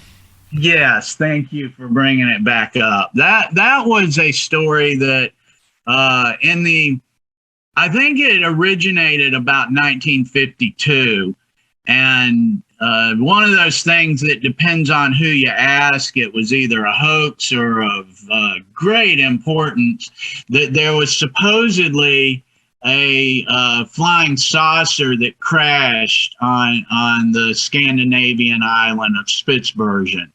Yes. Thank you for bringing it back up. That was a story that I think it originated about 1952. And one of those things that depends on who you ask. It was either a hoax or of great importance that there was supposedly a flying saucer that crashed on the Scandinavian island of Spitzbergen.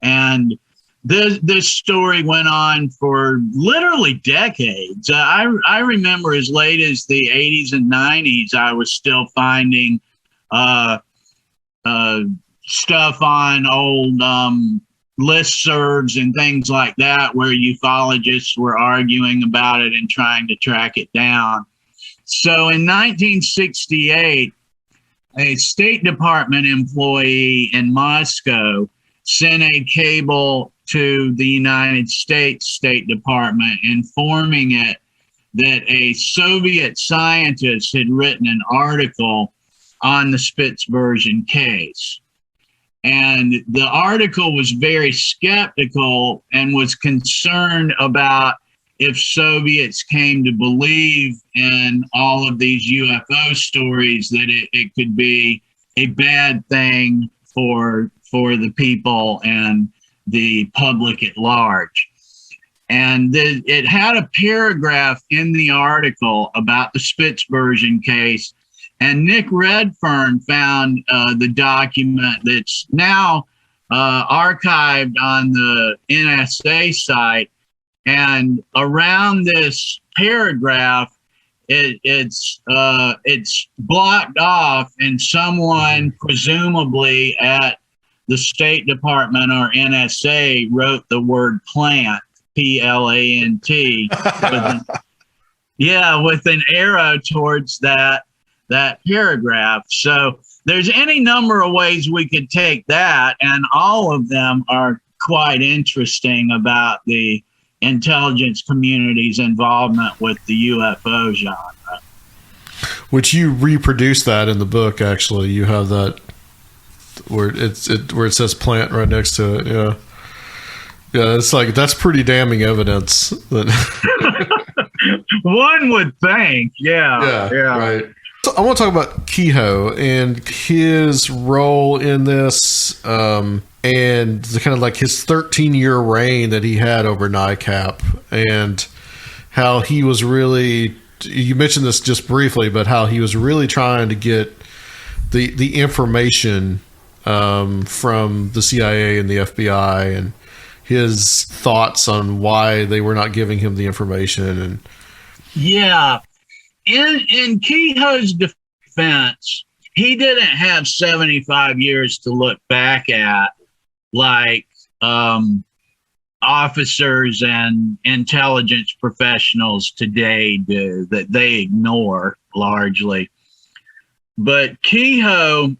And this story went on for literally decades. I remember as late as the 80s and 90s, I was still finding stuff on old listservs and things like that where ufologists were arguing about it and trying to track it down. So in 1968, a State Department employee in Moscow sent a cable to the United States State Department informing it that a Soviet scientist had written an article on the Spitzbergen case. And the article was very skeptical and was concerned about if Soviets came to believe in all of these UFO stories, that it could be a bad thing for the people and the public at large. And it had a paragraph in the article about the Spitzbergen case. And Nick Redfern found the document that's now archived on the NSA site. And around this paragraph, it's blocked off, and someone presumably at the State Department or NSA wrote the word plant, P-L-A-N-T, with an arrow towards that paragraph. So there's any number of ways we could take that, and all of them are quite interesting about the intelligence community's involvement with the UFO genre. Which you reproduce that in the book, actually. You have that where where it says plant right next to it. Yeah. Yeah, it's like, that's pretty damning evidence. One would think. Yeah. Right. So I want to talk about Kehoe and his role in this, and the kind of like his 13-year reign that he had over NICAP, and how he was really, you mentioned this just briefly, but how he was really trying to get the information from the CIA and the FBI, and his thoughts on why they were not giving him the information. And yeah, in Kehoe's defense, he didn't have 75 years to look back at like officers and intelligence professionals today do, that they ignore largely. But Kehoe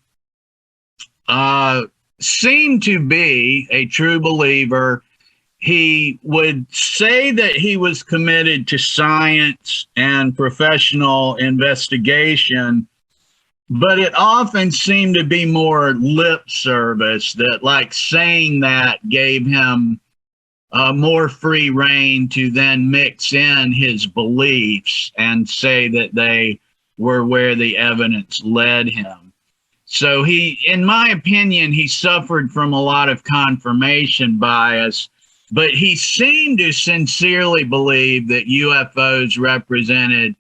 seemed to be a true believer. He would say that he was committed to science and professional investigation, but it often seemed to be more lip service, that like saying that gave him more free rein to then mix in his beliefs and say that they were where the evidence led him. So he, in my opinion, he suffered from a lot of confirmation bias, but he seemed to sincerely believe that UFOs represented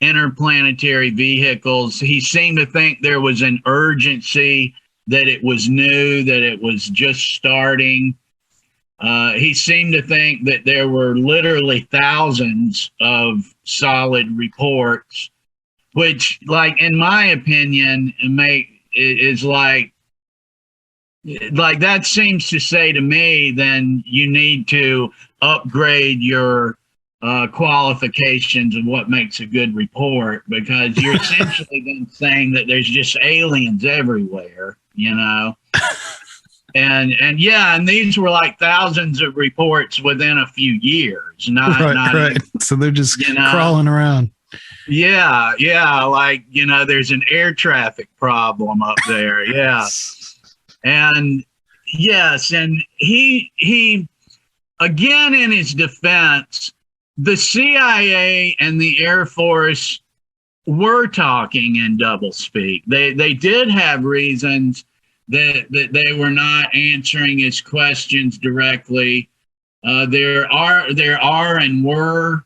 interplanetary vehicles. He seemed to think there was an urgency, that it was new, that it was just starting. He seemed to think that there were literally thousands of solid reports, which, like, in my opinion, is like that seems to say to me, then you need to upgrade your qualifications of what makes a good report, because you're essentially then saying that there's just aliens everywhere, you know. And these were like thousands of reports within a few years, not right. So they're just crawling around. Yeah, like, you know, there's an air traffic problem up there. Yeah. And yes, and he again, in his defense, the CIA and the Air Force were talking in doublespeak. They did have reasons that they were not answering his questions directly. There are and were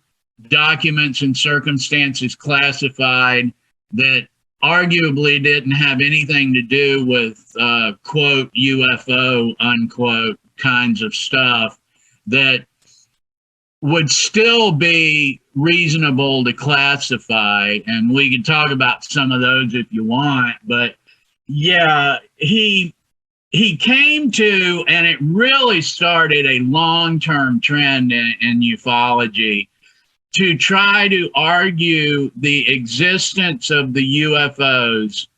documents and circumstances classified that arguably didn't have anything to do with quote UFO unquote kinds of stuff that would still be reasonable to classify, and we can talk about some of those if you want. But yeah, he came to, and it really started a long-term trend in ufology, to try to argue the existence of the UFOs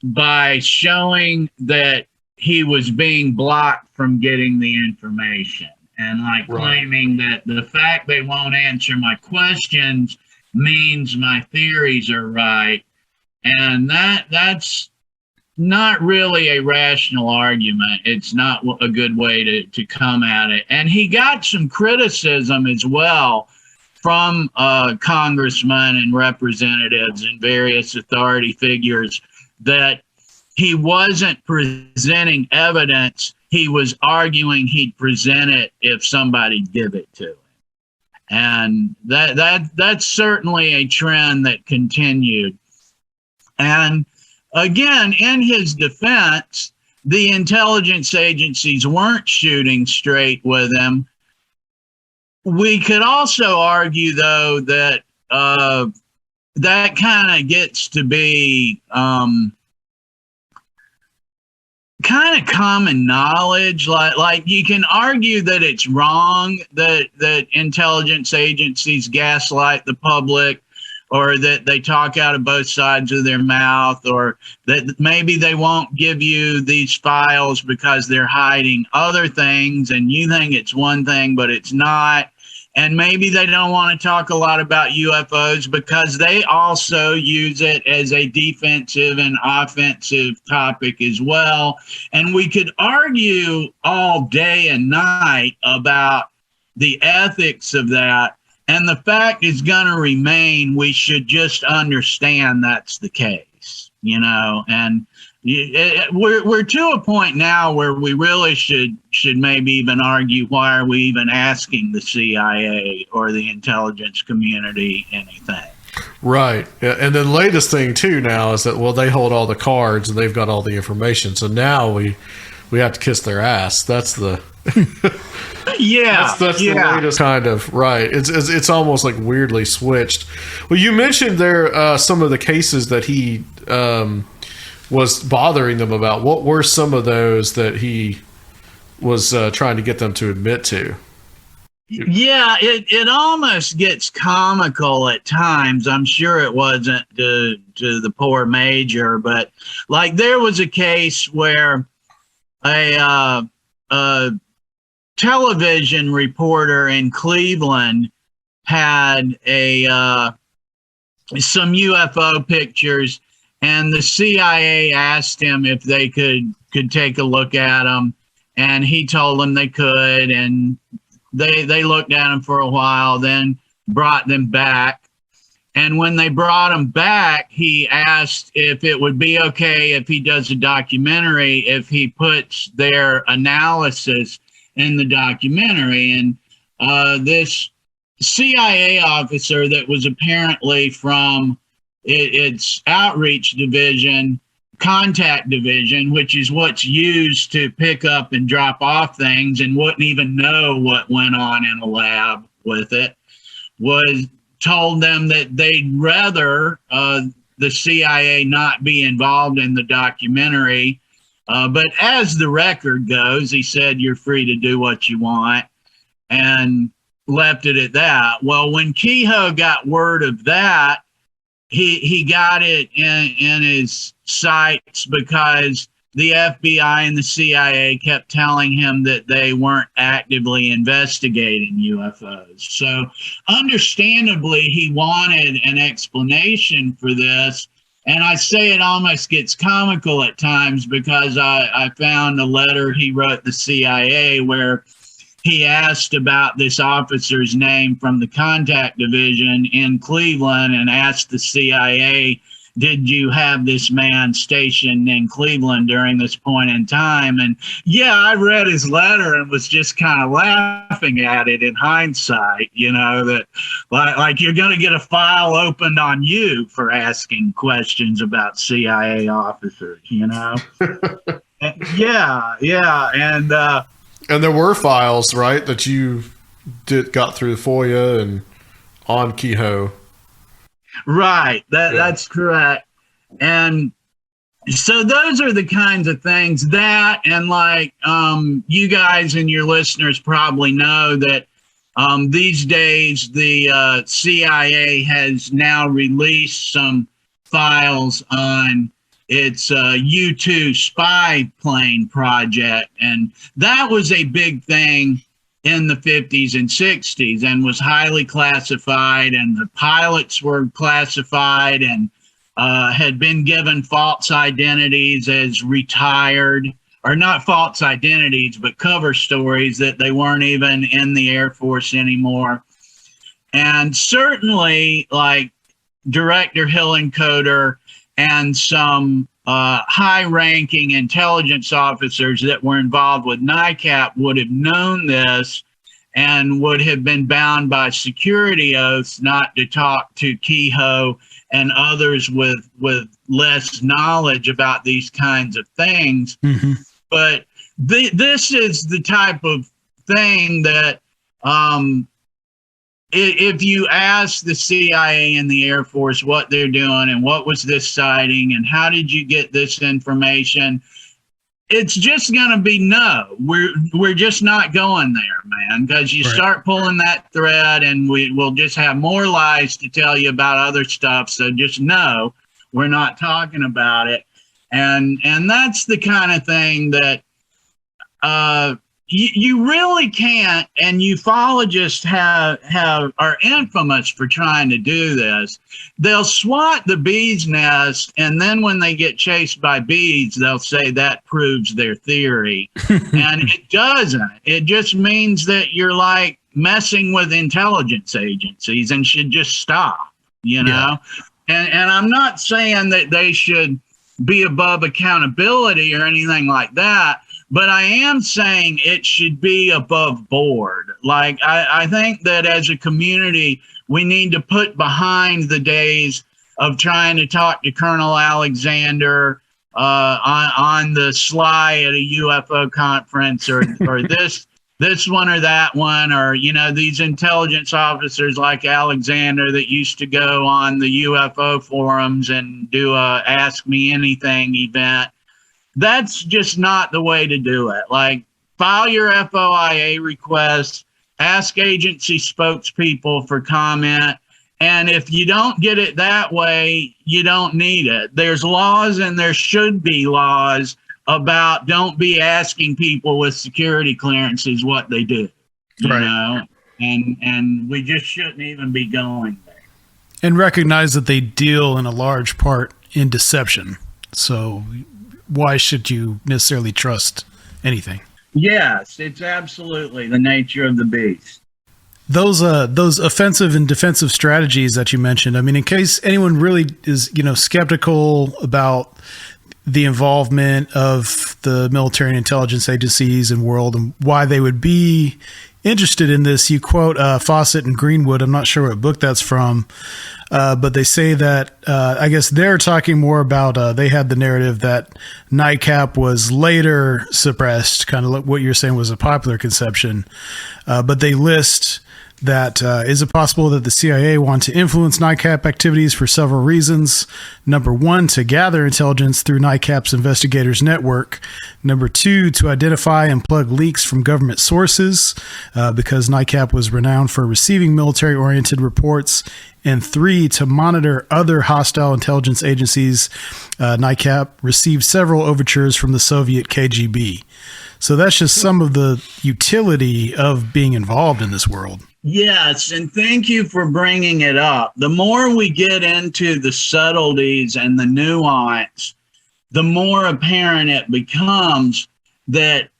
by showing that he was being blocked from getting the information, and like claiming that the fact they won't answer my questions means my theories are right. And that's not really a rational argument. It's not a good way to come at it. And he got some criticism as well from congressmen and representatives and various authority figures that he wasn't presenting evidence. He was arguing he'd present it if somebody give it to him. And that's certainly a trend that continued. And again, in his defense, the intelligence agencies weren't shooting straight with him. We could also argue, though, that that kind of gets to be kind of common knowledge. Like you can argue that it's wrong that intelligence agencies gaslight the public, or that they talk out of both sides of their mouth, or that maybe they won't give you these files because they're hiding other things and you think it's one thing but it's not. And maybe they don't want to talk a lot about UFOs because they also use it as a defensive and offensive topic as well. And we could argue all day and night about the ethics of that. And the fact is going to remain, we should just understand that's the case, you know. And we're to a point now where we really should maybe even argue, why are we even asking the CIA or the intelligence community anything? Right. And the latest thing too now is that, well, they hold all the cards and they've got all the information, so now we have to kiss their ass. That's the that's the latest kind of, right. It's almost like weirdly switched. Well, you mentioned there some of the cases that he was bothering them about. What were some of those that he was trying to get them to admit to? Yeah, it almost gets comical at times. I'm sure it wasn't to the poor major, but like there was a case where a television reporter in Cleveland had some UFO pictures, and the CIA asked him if they could take a look at them, and he told them they could, and they looked at them for a while, then brought them back. And when they brought them back, he asked if it would be okay if he does a documentary, if he puts their analysis in the documentary. And this CIA officer that was apparently from its outreach division, contact division, which is what's used to pick up and drop off things and wouldn't even know what went on in a lab with it, was told them that they'd rather the CIA not be involved in the documentary. But as the record goes, he said, "You're free to do what you want," and left it at that. Well, when Kehoe got word of that, he got it in his sights because the FBI and the CIA kept telling him that they weren't actively investigating UFOs. So understandably, he wanted an explanation for this. And I say it almost gets comical at times because I found a letter he wrote the CIA where he asked about this officer's name from the contact division in Cleveland and asked the CIA, "Did you have this man stationed in Cleveland during this point in time?" And yeah, I read his letter and was just kind of laughing at it in hindsight, that like you're going to get a file opened on you for asking questions about CIA officers, Yeah. And there were files, right, that you got through FOIA and on Kehoe. Right. That's correct. And so those are the kinds of things that, and you guys and your listeners probably know that these days the CIA has now released some files on its U-2 spy plane project. And that was a big thing in the 50s and 60s and was highly classified, and the pilots were classified and had been given false identities as retired, or not false identities, but cover stories that they weren't even in the Air Force anymore. And certainly Director Hillenkoetter and some high-ranking intelligence officers that were involved with NICAP would have known this and would have been bound by security oaths not to talk to Kehoe and others with less knowledge about these kinds of things. Mm-hmm. But this is the type of thing that if you ask the CIA and the Air Force what they're doing and what was this sighting and how did you get this information, it's just going to be no. We're just not going there, man, because you start pulling that thread and we'll just have more lies to tell you about other stuff. So just no, we're not talking about it. And that's the kind of thing that you really can't, and ufologists are infamous for trying to do this. They'll swat the bee's nest, and then when they get chased by bees, they'll say that proves their theory. And it doesn't. It just means that you're messing with intelligence agencies and should just stop, Yeah. And I'm not saying that they should be above accountability or anything like that, but I am saying it should be above board. I think that as a community, we need to put behind the days of trying to talk to Colonel Alexander on the sly at a UFO conference or this one or that one, or, these intelligence officers like Alexander that used to go on the UFO forums and do a Ask Me Anything event. That's just not the way to do it. File your FOIA requests, ask agency spokespeople for comment, and if you don't get it that way, you don't need it. There's laws, and there should be laws about don't be asking people with security clearances what they do, you know, and we just shouldn't even be going there. And recognize that they deal in a large part in deception. So why should you necessarily trust anything? Yes, it's absolutely the nature of the beast. Those offensive and defensive strategies that you mentioned, I mean, in case anyone really is, skeptical about the involvement of the military and intelligence agencies and world and why they would be interested in this, you quote Fawcett and Greenwood. I'm not sure what book that's from, but they say that I guess they're talking more about they had the narrative that NICAP was later suppressed, kind of like what you're saying was a popular conception, but they list that is it possible that the CIA want to influence NICAP activities for several reasons. Number one, to gather intelligence through NICAP's investigators network. Number two, to identify and plug leaks from government sources, because NICAP was renowned for receiving military-oriented reports. And three, to monitor other hostile intelligence agencies. NICAP received several overtures from the Soviet KGB. So that's just some of the utility of being involved in this world. Yes, and thank you for bringing it up. The more we get into the subtleties and the nuance, the more apparent it becomes that,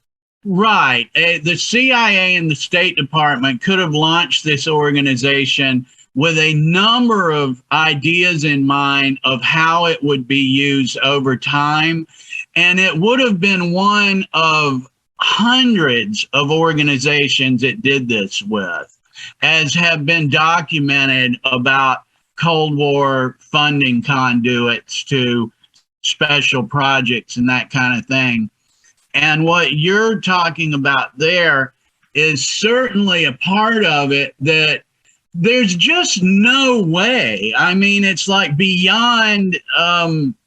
right, the CIA and the State Department could have launched this organization with a number of ideas in mind of how it would be used over time. And it would have been one of hundreds of organizations it did this with, as have been documented about Cold War funding conduits to special projects and that kind of thing. And what you're talking about there is certainly a part of it that there's just no way. I mean, it's like beyond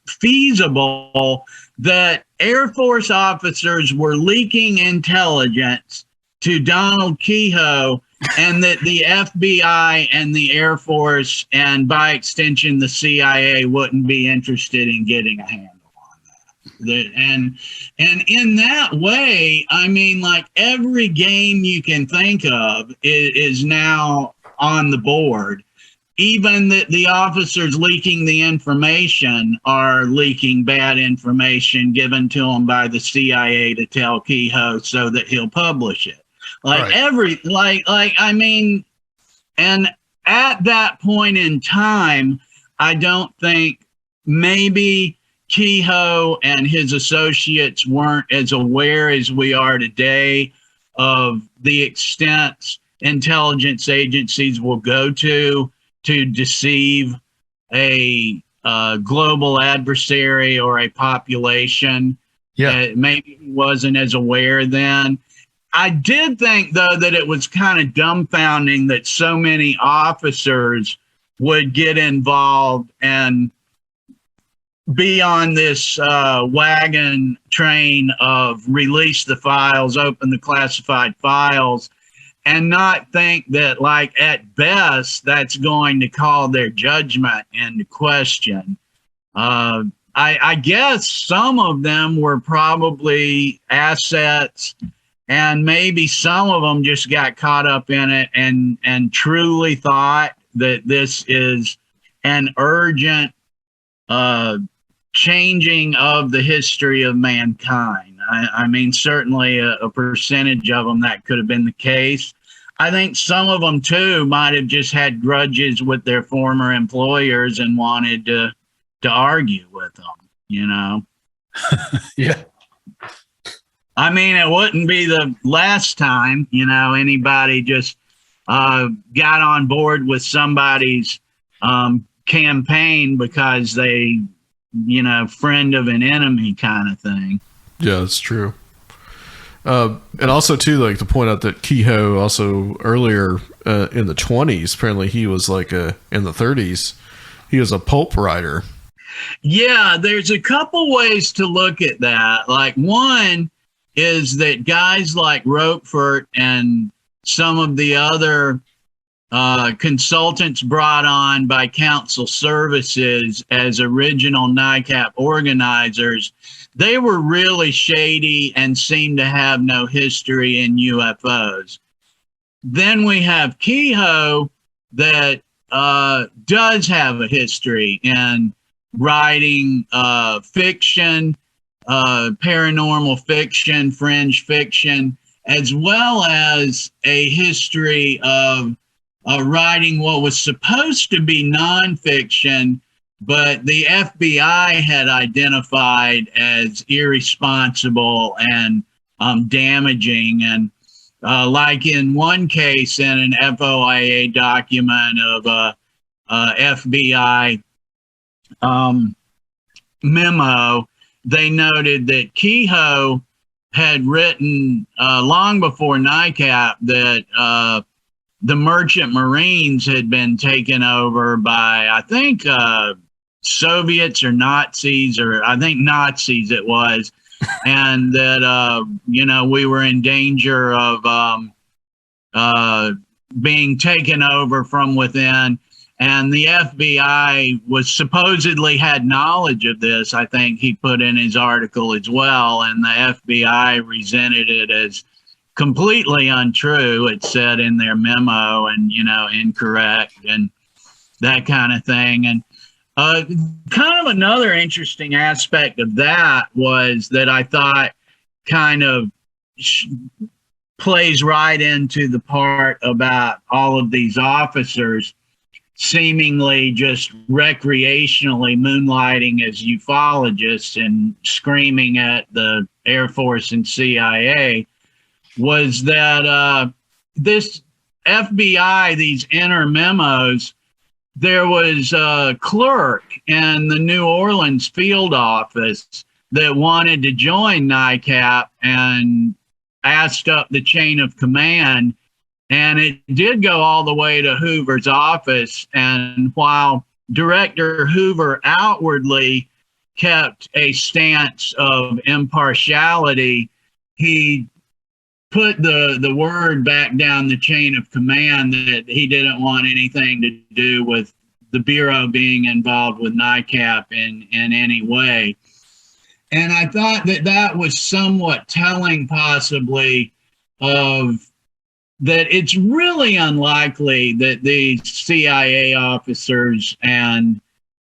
feasible that Air Force officers were leaking intelligence to Donald Kehoe and that the FBI and the Air Force and by extension the CIA wouldn't be interested in getting a handle on that. And in that way, I mean, like every game you can think of is now on the board. Even that the officers leaking the information are leaking bad information given to them by the CIA to tell Kehoe so that he'll publish it. I mean, and at that point in time, I don't think maybe Kehoe and his associates weren't as aware as we are today of the extent intelligence agencies will go to deceive a global adversary or a population. Yeah. Maybe he wasn't as aware then. I did think, though, that it was kind of dumbfounding that so many officers would get involved and be on this wagon train of release the files, open the classified files, and not think that, like, at best, that's going to call their judgment into question. I guess some of them were probably assets, and maybe some of them just got caught up in it and truly thought that this is an urgent changing of the history of mankind. I mean, certainly a percentage of them that could have been the case. I think some of them, too, might have just had grudges with their former employers and wanted to argue with them, you know? Yeah. I mean, it wouldn't be the last time, you know, anybody just got on board with somebody's campaign because they, you know, friend of an enemy kind of thing. Yeah, that's true. And also, too, like to point out that Kehoe also earlier in the 20s, apparently he was like in the 30s, he was a pulp writer. Yeah, there's a couple ways to look at that. Like one is that guys like Roquefort and some of the other consultants brought on by council services as original NICAP organizers, they were really shady and seemed to have no history in UFOs. Then we have Kehoe that does have a history in writing fiction, paranormal fiction, fringe fiction, as well as a history of writing what was supposed to be nonfiction, but the FBI had identified as irresponsible and damaging. And like in one case in an FOIA document of a FBI memo, they noted that Kehoe had written long before NICAP that the merchant marines had been taken over by, I think, Soviets or Nazis, or I think Nazis it was, and that, we were in danger of being taken over from within. And the FBI was supposedly had knowledge of this. I think he put in his article as well. And the FBI resented it as completely untrue. It said in their memo and, incorrect and that kind of thing. And kind of another interesting aspect of that was that I thought kind of plays right into the part about all of these officers seemingly just recreationally moonlighting as ufologists and screaming at the Air Force and CIA, was that this FBI, these inner memos, there was a clerk in the New Orleans field office that wanted to join NICAP and asked up the chain of command. And it did go all the way to Hoover's office. And while Director Hoover outwardly kept a stance of impartiality, he put the word back down the chain of command that he didn't want anything to do with the Bureau being involved with NICAP in any way. And I thought that was somewhat telling, possibly, of that it's really unlikely that these CIA officers and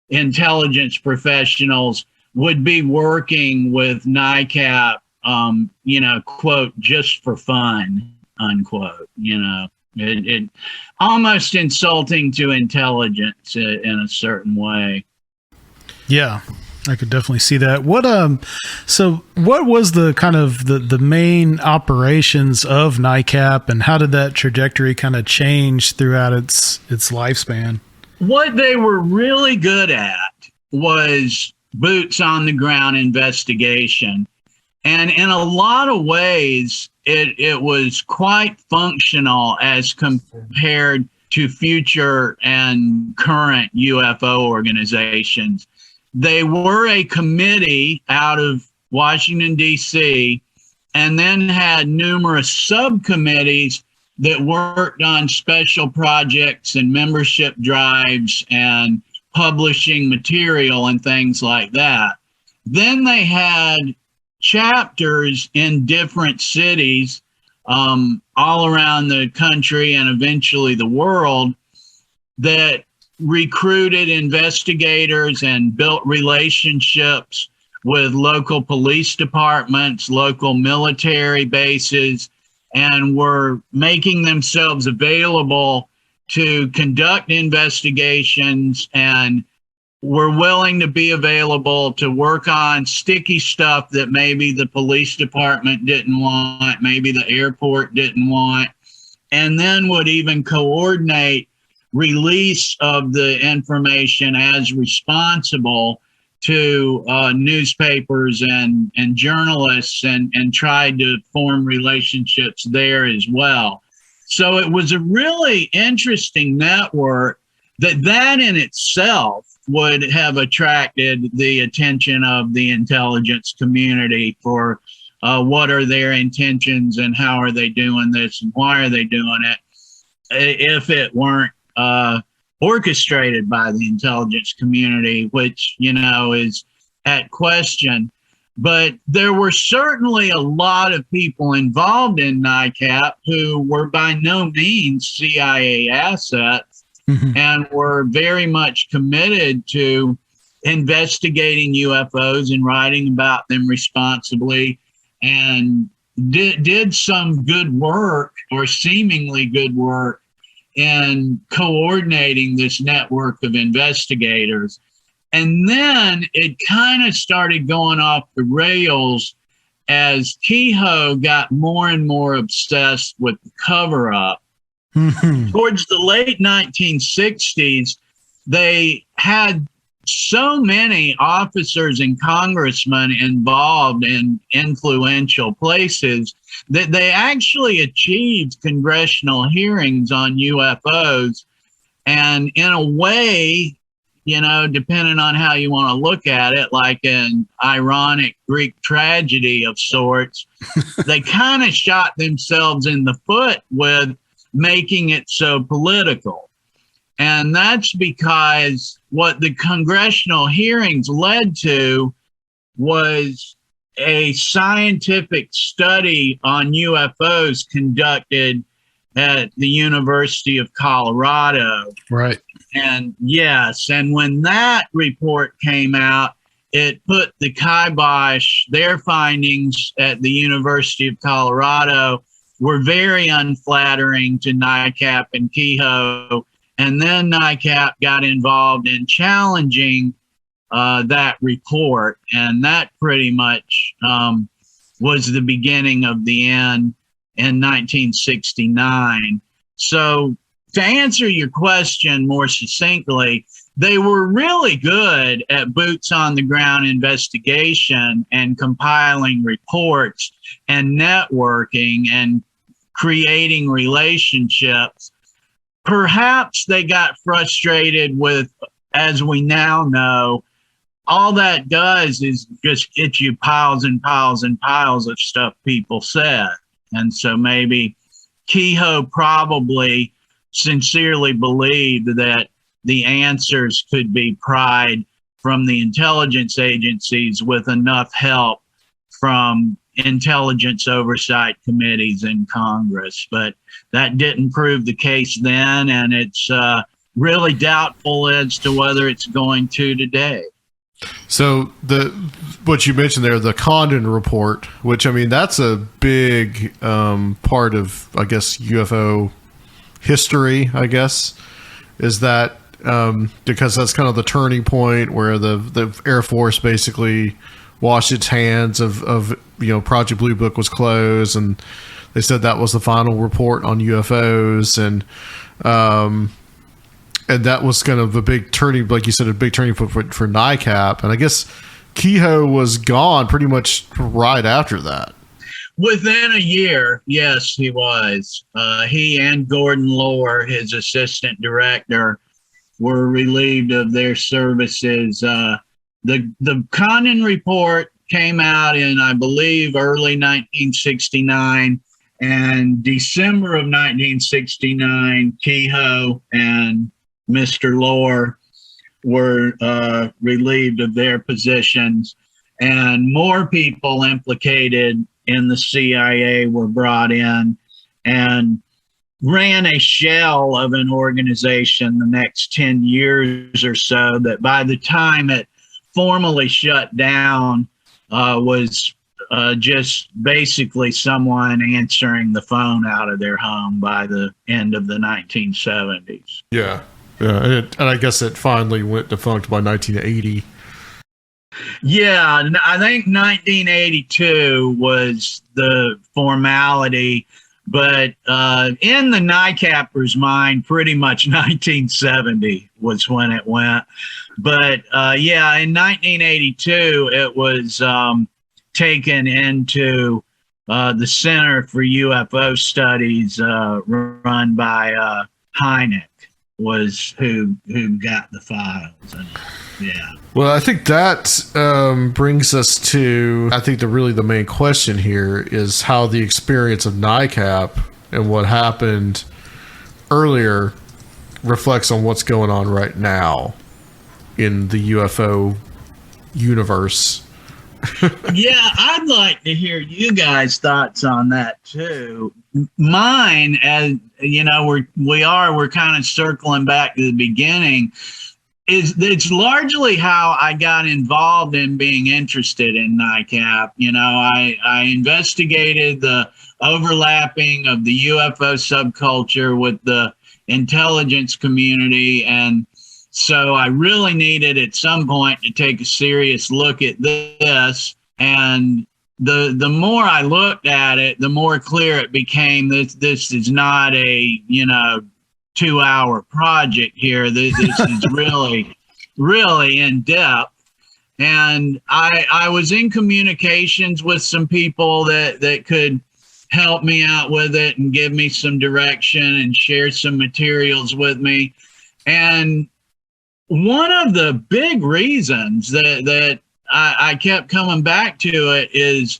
intelligence professionals would be working with NICAP, quote, just for fun, unquote. It almost insulting to intelligence in a certain way. Yeah, I could definitely see that. So what was the kind of the main operations of NICAP, and how did that trajectory kind of change throughout its lifespan? What they were really good at was boots on the ground investigation. And in a lot of ways, it was quite functional as compared to future and current UFO organizations. They were a committee out of Washington, D.C., and then had numerous subcommittees that worked on special projects and membership drives and publishing material and things like that. Then they had chapters in different cities all around the country and eventually the world that recruited investigators and built relationships with local police departments, local military bases, and were making themselves available to conduct investigations and were willing to be available to work on sticky stuff that maybe the police department didn't want, maybe the airport didn't want, and then would even coordinate release of the information as responsible to newspapers and journalists and tried to form relationships there as well. So it was a really interesting network that in itself would have attracted the attention of the intelligence community for what are their intentions and how are they doing this and why are they doing it, if it weren't orchestrated by the intelligence community, which, is at question. But there were certainly a lot of people involved in NICAP who were by no means CIA assets and were very much committed to investigating UFOs and writing about them responsibly, and did some good work, or seemingly good work, in coordinating this network of investigators. And then it kind of started going off the rails as Kehoe got more and more obsessed with the cover-up, towards the late 1960s, they had so many officers and congressmen involved in influential places that they actually achieved congressional hearings on UFOs. And in a way, you know, depending on how you want to look at it, like an ironic Greek tragedy of sorts, they kind of shot themselves in the foot with making it so political. And that's because what the congressional hearings led to was a scientific study on UFOs conducted at the University of Colorado. Right. And yes, and when that report came out, it put the kibosh. Their findings at the University of Colorado were very unflattering to NICAP and Kehoe. And then NICAP got involved in challenging that report. And that pretty much was the beginning of the end in 1969. So to answer your question more succinctly, they were really good at boots on the ground investigation and compiling reports and networking and creating relationships. Perhaps they got frustrated with, as we now know, all that does is just get you piles and piles and piles of stuff people said. And so maybe Kehoe probably sincerely believed that the answers could be pried from the intelligence agencies with enough help from intelligence oversight committees in Congress. But that didn't prove the case then, and it's really doubtful as to whether it's going to today. So what you mentioned there, the Condon report, which, I mean, that's a big part of, I guess, UFO history, I guess, is that because that's kind of the turning point where the Air Force basically washed its hands of Project Blue Book was closed, and they said that was the final report on UFOs, and that was kind of a big turning, like you said, a big turning point for NICAP. And I guess Kehoe was gone pretty much right after that. Within a year, yes, he was. He and Gordon Lohr, his assistant director, were relieved of their services. The Condon report came out in, I believe, early 1969, and December of 1969, Kehoe and Mr. Lohr were relieved of their positions, and more people implicated in the CIA were brought in and ran a shell of an organization the next 10 years or so that by the time it formally shut down was just basically someone answering the phone out of their home by the end of the 1970s. Yeah. Yeah, and I guess it finally went defunct by 1980. Yeah, I think 1982 was the formality, but in the NICAPers' mind, pretty much 1970 was when it went. But yeah, in 1982, it was taken into the Center for UFO Studies run by Hynek. Was who got the files. And, yeah. Well, I think that brings us to, I think the main question here is how the experience of NICAP and what happened earlier reflects on what's going on right now in the UFO universe. Yeah, I'd like to hear you guys' thoughts on that too. Mine, as you know, we're kind of circling back to the beginning. It's largely how I got involved in being interested in NICAP. You know, I investigated the overlapping of the UFO subculture with the intelligence community, and so I really needed at some point to take a serious look at this. And the more I looked at it, the more clear it became that this is not a 2-hour project here. This is really in depth. And I was in communications with some people that could help me out with it and give me some direction and share some materials with me. And one of the big reasons that I kept coming back to it is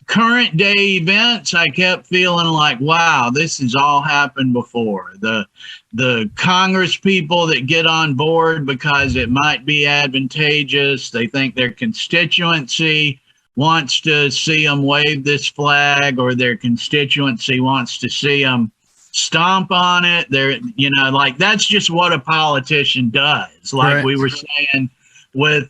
current day events. I kept feeling like, wow, this has all happened before. The Congress people that get on board because it might be advantageous. They think their constituency wants to see them wave this flag, or their constituency wants to see them stomp on it. They're, like, that's just what a politician does. Like right. We were saying with,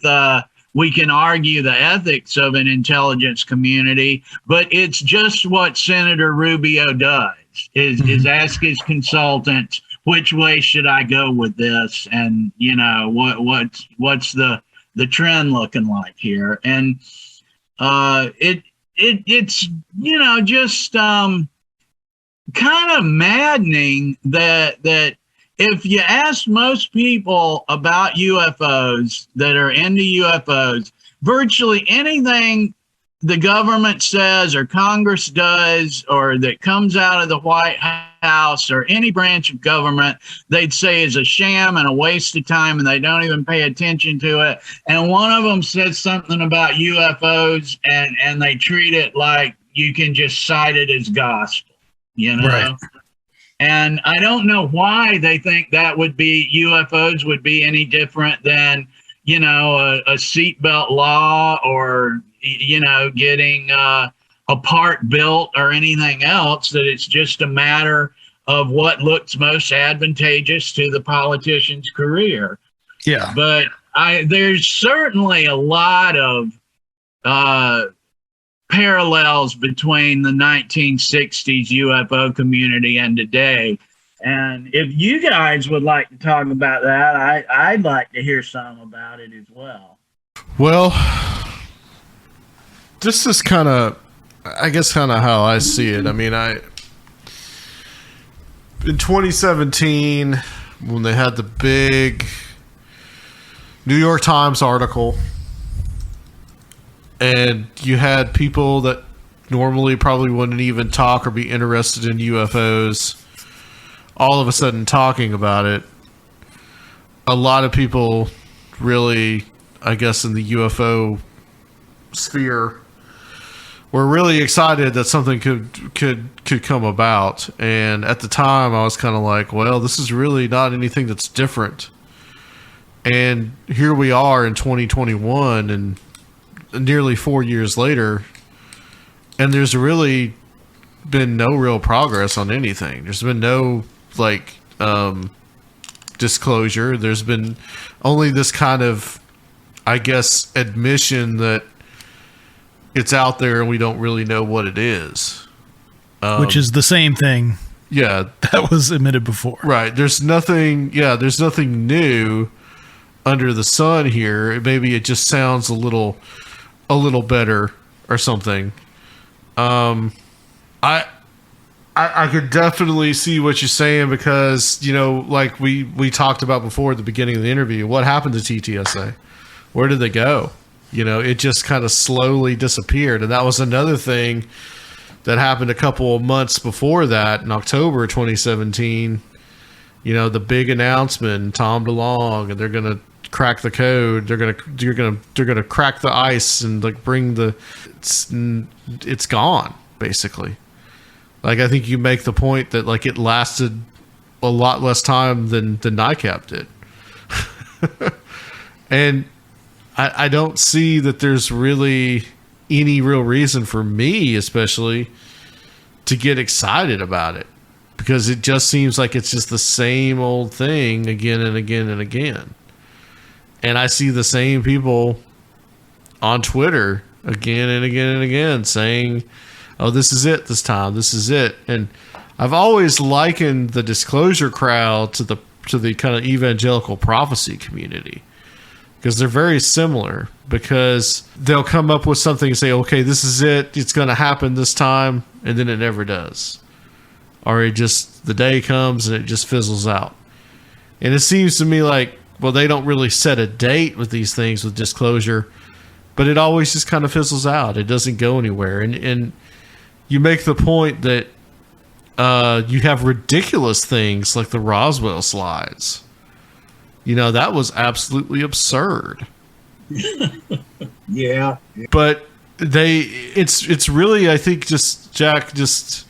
we can argue the ethics of an intelligence community, but it's just what Senator Rubio does, is ask his consultants, which way should I go with this? And, what's the trend looking like here? And it's, just kind of maddening that if you ask most people about UFOs that are into UFOs, virtually anything the government says or Congress does or that comes out of the White House or any branch of government, they'd say is a sham and a waste of time, and they don't even pay attention to it. And one of them says something about UFOs and they treat it like you can just cite it as gospel, Right. And I don't know why they think that UFOs would be any different than, a seatbelt law or, getting a park built or anything else, that it's just a matter of what looks most advantageous to the politician's career. Yeah. But there's certainly a lot of parallels between the 1960s UFO community and today. And if you guys would like to talk about that, I'd like to hear some about it as well. Well, this is kind of how I see it. I mean, in 2017, when they had the big New York Times article, and you had people that normally probably wouldn't even talk or be interested in UFOs all of a sudden talking about it. A lot of people really, I guess, in the UFO sphere were really excited that something could come about. And at the time I was kind of like, well, this is really not anything that's different. And here we are in 2021 and nearly 4 years later, and there's really been no real progress on anything. There's been no disclosure. There's been only this kind of, I guess, admission that it's out there and we don't really know what it is. Which is the same thing. Yeah. That was admitted before. Right. There's nothing new under the sun here. Maybe it just sounds a little better or something. I could definitely see what you're saying because, like we talked about before at the beginning of the interview, what happened to TTSA? Where did they go? It just kind of slowly disappeared. And that was another thing that happened a couple of months before that in October 2017. The big announcement, Tom DeLonge, and they're going to crack the code. They're gonna crack the ice and bring it's gone basically. I think you make the point that it lasted a lot less time than NICAP did. And I don't see that there's really any real reason for me, especially, to get excited about it, because it just seems like it's just the same old thing again and again and again. And I see the same people on Twitter again and again and again saying, oh, this is it this time. This is it. And I've always likened the disclosure crowd to the kind of evangelical prophecy community. because they're very similar, because they'll come up with something and say, okay, this is it. It's going to happen this time. And then it never does. Or the day comes and it just fizzles out. And it seems to me like, well, they don't really set a date with these things with disclosure, but it always just kind of fizzles out. It doesn't go anywhere. And you make the point that you have ridiculous things like the Roswell slides. That was absolutely absurd. Yeah. But it's really, I think, Jack, it's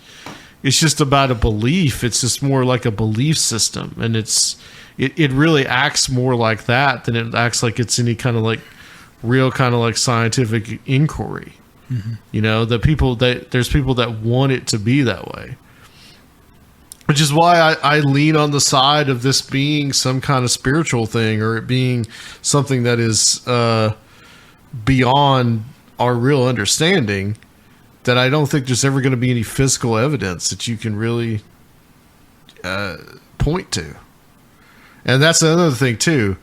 just about a belief. It's just more like a belief system. And it really acts more like that than it acts like it's any kind of like real kind of like scientific inquiry. Mm-hmm. There's people that want it to be that way. Which is why I lean on the side of this being some kind of spiritual thing, or it being something that is beyond our real understanding, that I don't think there's ever going to be any physical evidence that you can really point to. And that's another thing, too.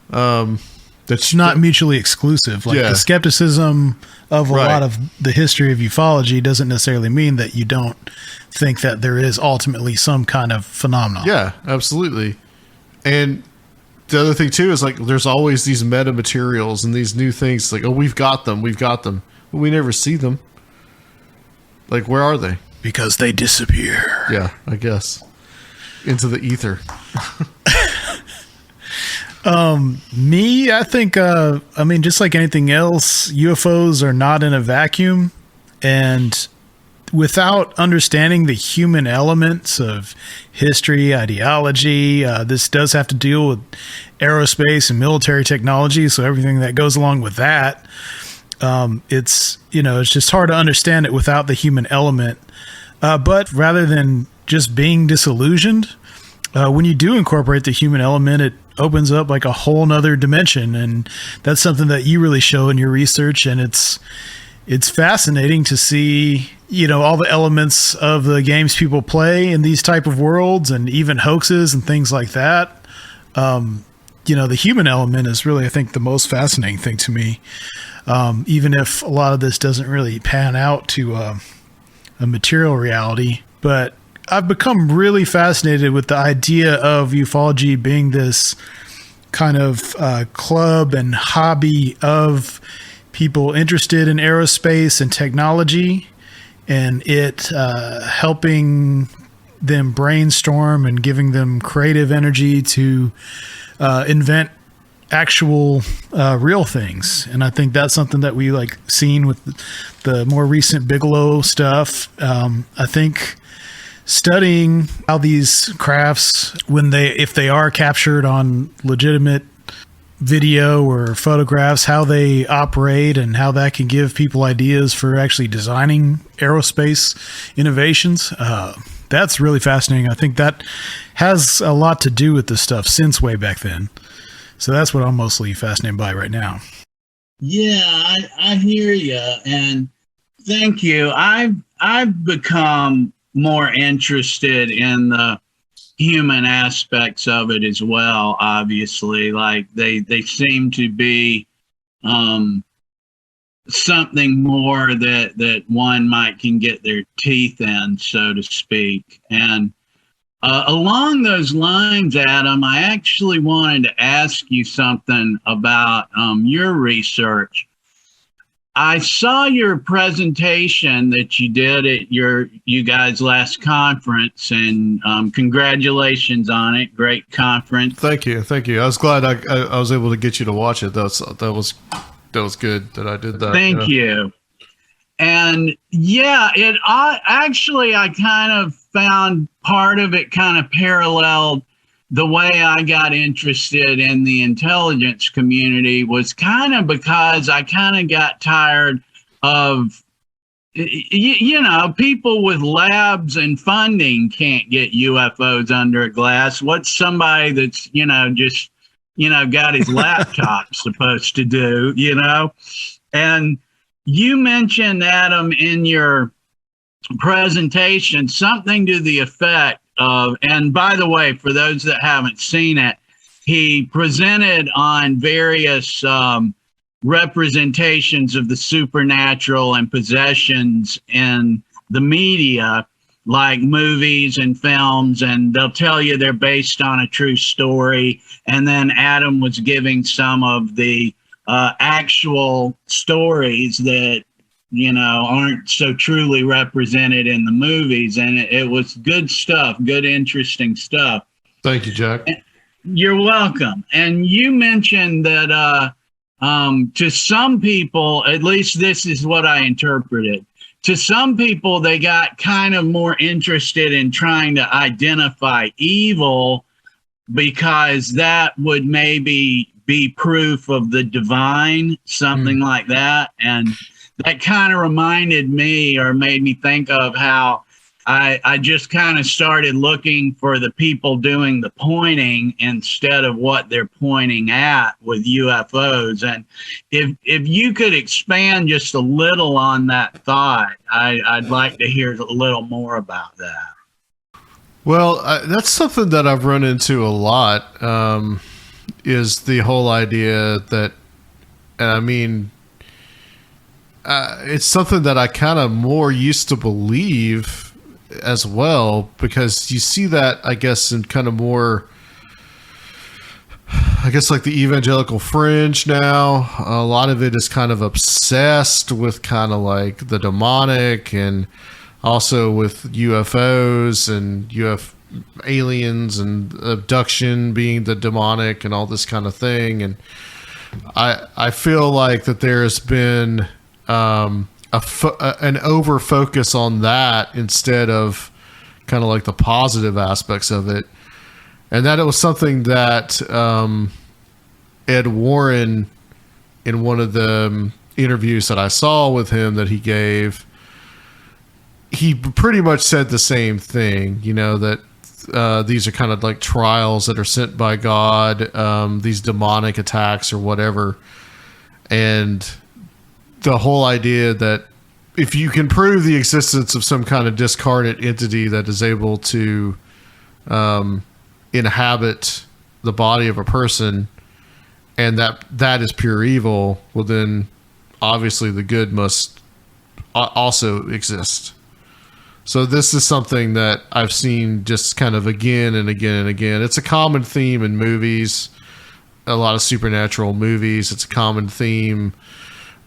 That's not mutually exclusive. Like the skepticism of a lot of the history of ufology doesn't necessarily mean that you don't think that there is ultimately some kind of phenomenon. Yeah, absolutely. And the other thing too is like there's always these meta materials and these new things like, oh, we've got them. But we never see them. Like, where are they? Because they disappear. Yeah, I guess. Into the ether. I think, just like anything else, UFOs are not in a vacuum, and without understanding the human elements of history, ideology, this does have to deal with aerospace and military technology. So everything that goes along with that, it's just hard to understand it without the human element. But rather than just being disillusioned, when you do incorporate the human element, it opens up like a whole nother dimension. And that's something that you really show in your research. And it's fascinating to see, all the elements of the games people play in these type of worlds, and even hoaxes and things like that. The human element is really, I think, the most fascinating thing to me. Even if a lot of this doesn't really pan out to a material reality, but I've become really fascinated with the idea of ufology being this kind of club and hobby of people interested in aerospace and technology, and it helping them brainstorm and giving them creative energy to invent actual real things. And I think that's something that we like seen with the more recent Bigelow stuff. I think studying how these crafts, if they are captured on legitimate video or photographs, how they operate and how that can give people ideas for actually designing aerospace innovations. That's really fascinating. I think that has a lot to do with this stuff since way back then. So that's what I'm mostly fascinated by right now. Yeah, I hear you, and thank you. I've become more interested in the human aspects of it as well. Obviously, like they seem to be something more that one can get their teeth in, so to speak. And along those lines, Adam, I actually wanted to ask you something about your research. I saw your presentation that you did at you guys' last conference, and congratulations on it. Great conference. Thank you. I was glad I was able to get you to watch it. That was good that I did that. Thank you. And yeah, I kind of found part of it kind of paralleled the way I got interested in the intelligence community, was kind of because I kind of got tired of, people with labs and funding can't get UFOs under a glass. What's somebody that's, just, got his laptop supposed to do, And you mentioned, Adam, in your presentation, something to the effect of, and by the way, for those that haven't seen it, he presented on various representations of the supernatural and possessions in the media, like movies and films, and they'll tell you they're based on a true story. And then Adam was giving some of the actual stories that, you know, aren't so truly represented in the movies. And it was good stuff, good, interesting stuff. Thank you, Jack. You're welcome. And you mentioned that to some people, at least this is what I interpreted, to some people, they got kind of more interested in trying to identify evil because that would maybe be proof of the divine, something like that. And that kind of reminded me, or made me think of how I just kind of started looking for the people doing the pointing instead of what they're pointing at with UFOs. And if you could expand just a little on that thought, I'd like to hear a little more about that. Well, that's something that I've run into a lot, is the whole idea that, and I mean, it's something that I kind of more used to believe as well, because you see that, I guess, in kind of more, I guess, like the evangelical fringe now. A lot of it is kind of obsessed with kind of like the demonic, and also with UFOs and aliens and abduction being the demonic and all this kind of thing. And I feel like that there's been an over focus on that instead of kind of like the positive aspects of it. And that it was something that Ed Warren, in one of the interviews that I saw with him that he gave, he pretty much said the same thing, you know, that these are kind of like trials that are sent by God, these demonic attacks or whatever. And the whole idea that if you can prove the existence of some kind of discarnate entity that is able to inhabit the body of a person, and that is pure evil, well, then obviously the good must also exist. So this is something that I've seen just kind of again and again and again. It's a common theme in movies, a lot of supernatural movies. It's a common theme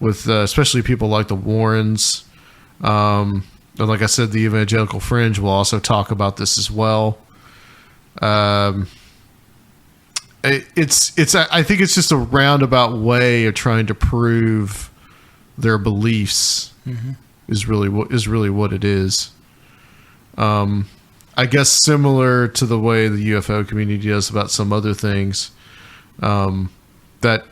with especially people like the Warrens. And like I said, the evangelical fringe will also talk about this as well. I think it's just a roundabout way of trying to prove their beliefs. Is really what it is. I guess similar to the way the UFO community does about some other things, that,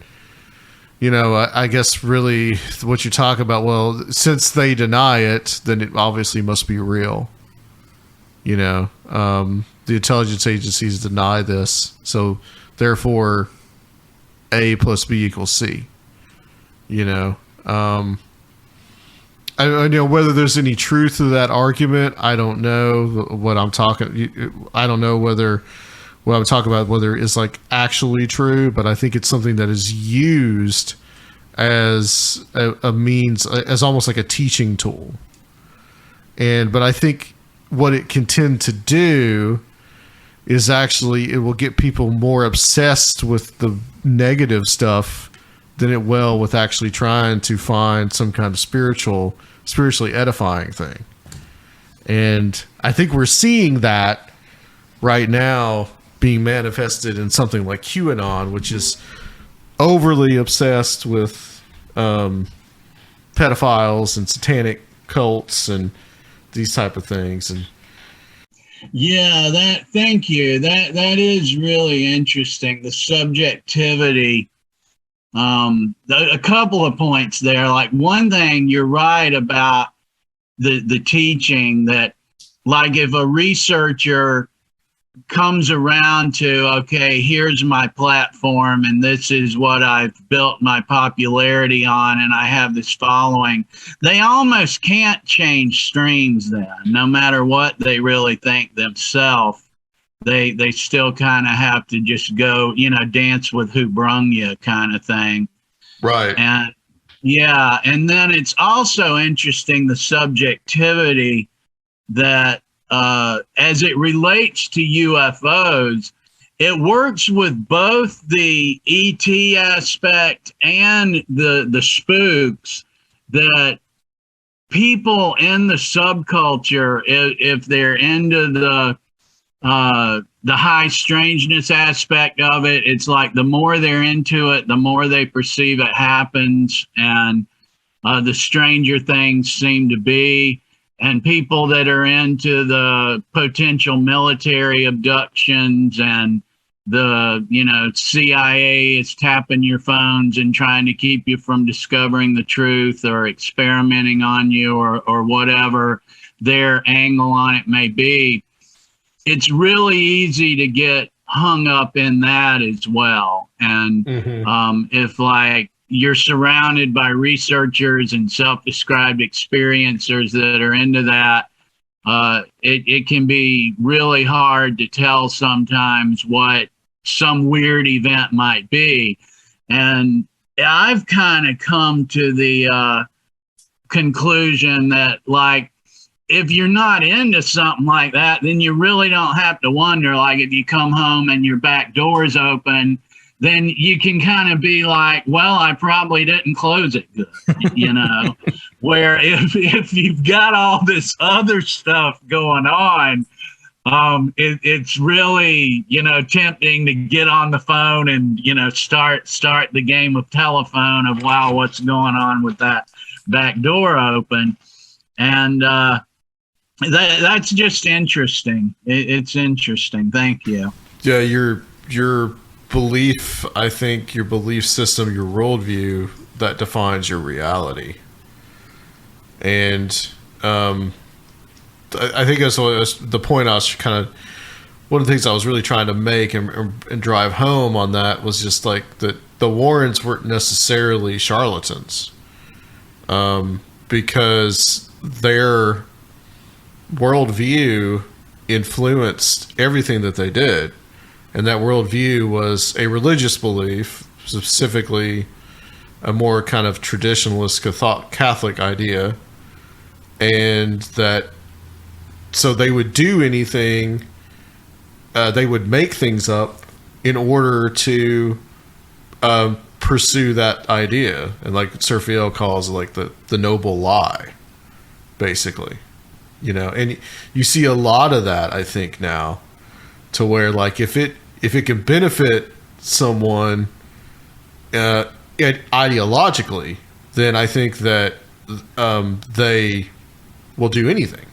you know, I guess really what you talk about, well, since they deny it, then it obviously must be real. You know, the intelligence agencies deny this, so therefore A plus B equals C. You know, I know whether there's any truth to that argument. I don't know I don't know whether what I'm talking about, whether it's like actually true, but I think it's something that is used as a means, as almost like a teaching tool. But I think what it can tend to do is actually, it will get people more obsessed with the negative stuff than it will with actually trying to find some kind of spiritually edifying thing. And I think we're seeing that right now being manifested in something like QAnon, which is overly obsessed with pedophiles and satanic cults and these type of things. And yeah, thank you. That is really interesting. The subjectivity. A couple of points there. Like, one thing, you're right about the teaching that, like, if a researcher comes around to, okay, here's my platform and this is what I've built my popularity on and I have this following, they almost can't change streams then, no matter what they really think themselves. they still kind of have to just go, dance with who brung you kind of thing. Right. And yeah, and then it's also interesting the subjectivity that as it relates to UFOs, it works with both the ET aspect and the spooks, that people in the subculture, if they're into the high strangeness aspect of it, it's like the more they're into it, the more they perceive it happens, and the stranger things seem to be. And people that are into the potential military abductions and the CIA is tapping your phones and trying to keep you from discovering the truth or experimenting on you, or whatever their angle on it may be. It's really easy to get hung up in that as well. And if like you're surrounded by researchers and self-described experiencers that are into that, it can be really hard to tell sometimes what some weird event might be. And I've kind of come to the conclusion that, like, if you're not into something like that, then you really don't have to wonder. Like, if you come home and your back door's open, then you can kind of be like, well, I probably didn't close it good, where if you've got all this other stuff going on, it's really, tempting to get on the phone and, start the game of telephone of, wow, what's going on with that back door open? And that's just interesting. It's interesting. Thank you. Yeah, your belief, I think your belief system, your worldview, that defines your reality. And I think that's the point I was kind of, one of the things I was really trying to make and drive home on that was just like that the Warrens weren't necessarily charlatans, because their worldview influenced everything that they did. And that worldview was a religious belief, specifically a more kind of traditionalist Catholic idea. And that, so they would do anything, they would make things up in order to pursue that idea. And like Serfiel calls it, like the noble lie, basically. And you see a lot of that, I think, now, to where, like, if it can benefit someone ideologically, then I think that they will do anything.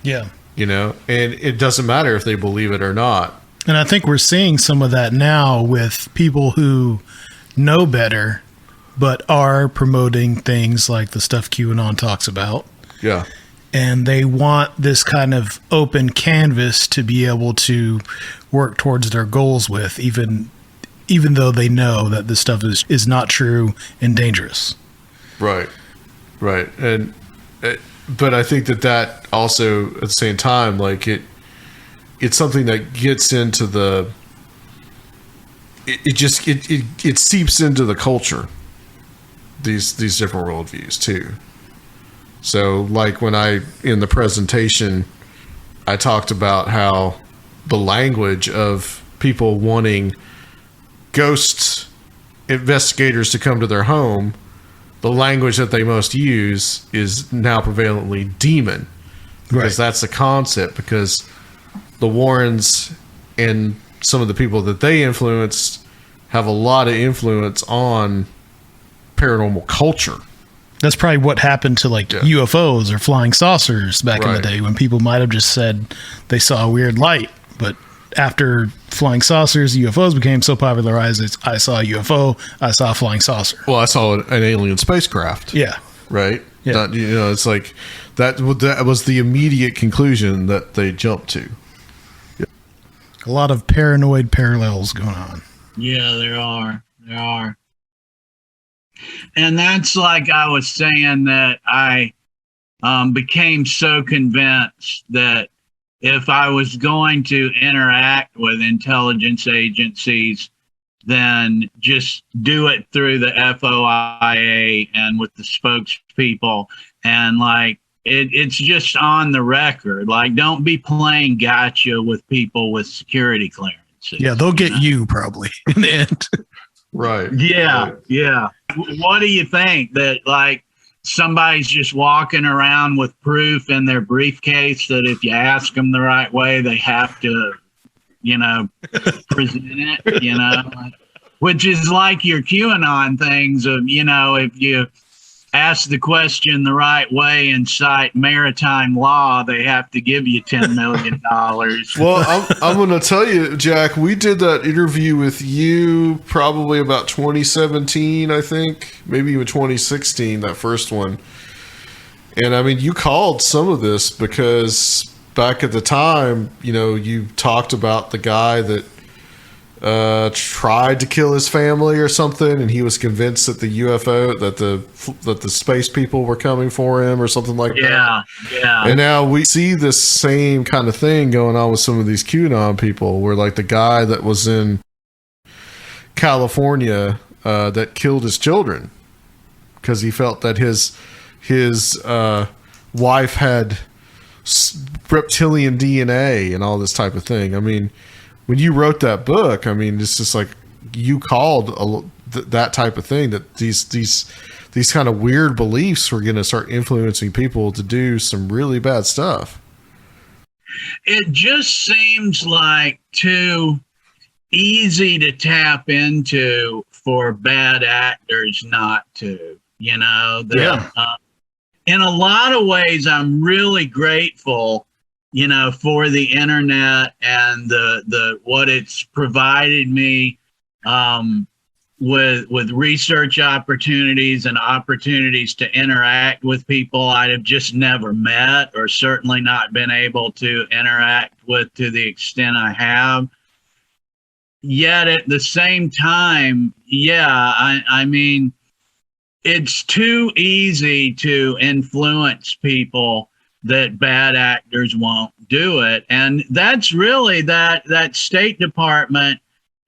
Yeah. And it doesn't matter if they believe it or not. And I think we're seeing some of that now with people who know better, but are promoting things like the stuff QAnon talks about. Yeah. And they want this kind of open canvas to be able to work towards their goals with, even though they know that this stuff is not true and dangerous. Right. And but I think that also at the same time, like it's something that gets into it seeps into the culture, these different worldviews too. So, like, when in the presentation, I talked about how the language of people wanting ghost investigators to come to their home, the language that they most use is now prevalently demon. Because that's the concept, because the Warrens and some of the people that they influenced have a lot of influence on paranormal culture. That's probably what happened to UFOs or flying saucers back in the day, when people might have just said they saw a weird light. But after flying saucers, UFOs became so popularized, I saw a UFO, I saw a flying saucer. Well, I saw an alien spacecraft. Yeah. Right? Yeah. Not, it's like that was the immediate conclusion that they jumped to. Yeah. A lot of paranoid parallels going on. Yeah, there are. And that's, like I was saying, that I became so convinced that if I was going to interact with intelligence agencies, then just do it through the FOIA and with the spokespeople. And like, it's just on the record. Like, don't be playing gotcha with people with security clearances. Yeah, they'll get you probably in the end. Right. Yeah, Right. yeah. What do you think that like somebody's just walking around with proof in their briefcase that if you ask them the right way, they have to, present it, which is like your QAnon things of, if you ask the question the right way and cite maritime law, they have to give you $10 million. Well, I'm going to tell you, Jack, we did that interview with you probably about 2017, I think, maybe even 2016, that first one. And I mean, you called some of this because back at the time, you talked about the guy that tried to kill his family or something, and he was convinced that the UFO, that the space people were coming for him or something like that. Yeah. And now we see this same kind of thing going on with some of these QAnon people, where like the guy that was in California that killed his children because he felt that his wife had reptilian DNA and all this type of thing. I mean, when you wrote that book, I mean, it's just like you called that type of thing, that these kind of weird beliefs were going to start influencing people to do some really bad stuff. It just seems like too easy to tap into for bad actors not to, in a lot of ways, I'm really grateful for the internet and the what it's provided me with research opportunities and opportunities to interact with people I'd have just never met, or certainly not been able to interact with to the extent I have. Yet at the same time, I mean, it's too easy to influence people that bad actors won't do it. And that's really that State Department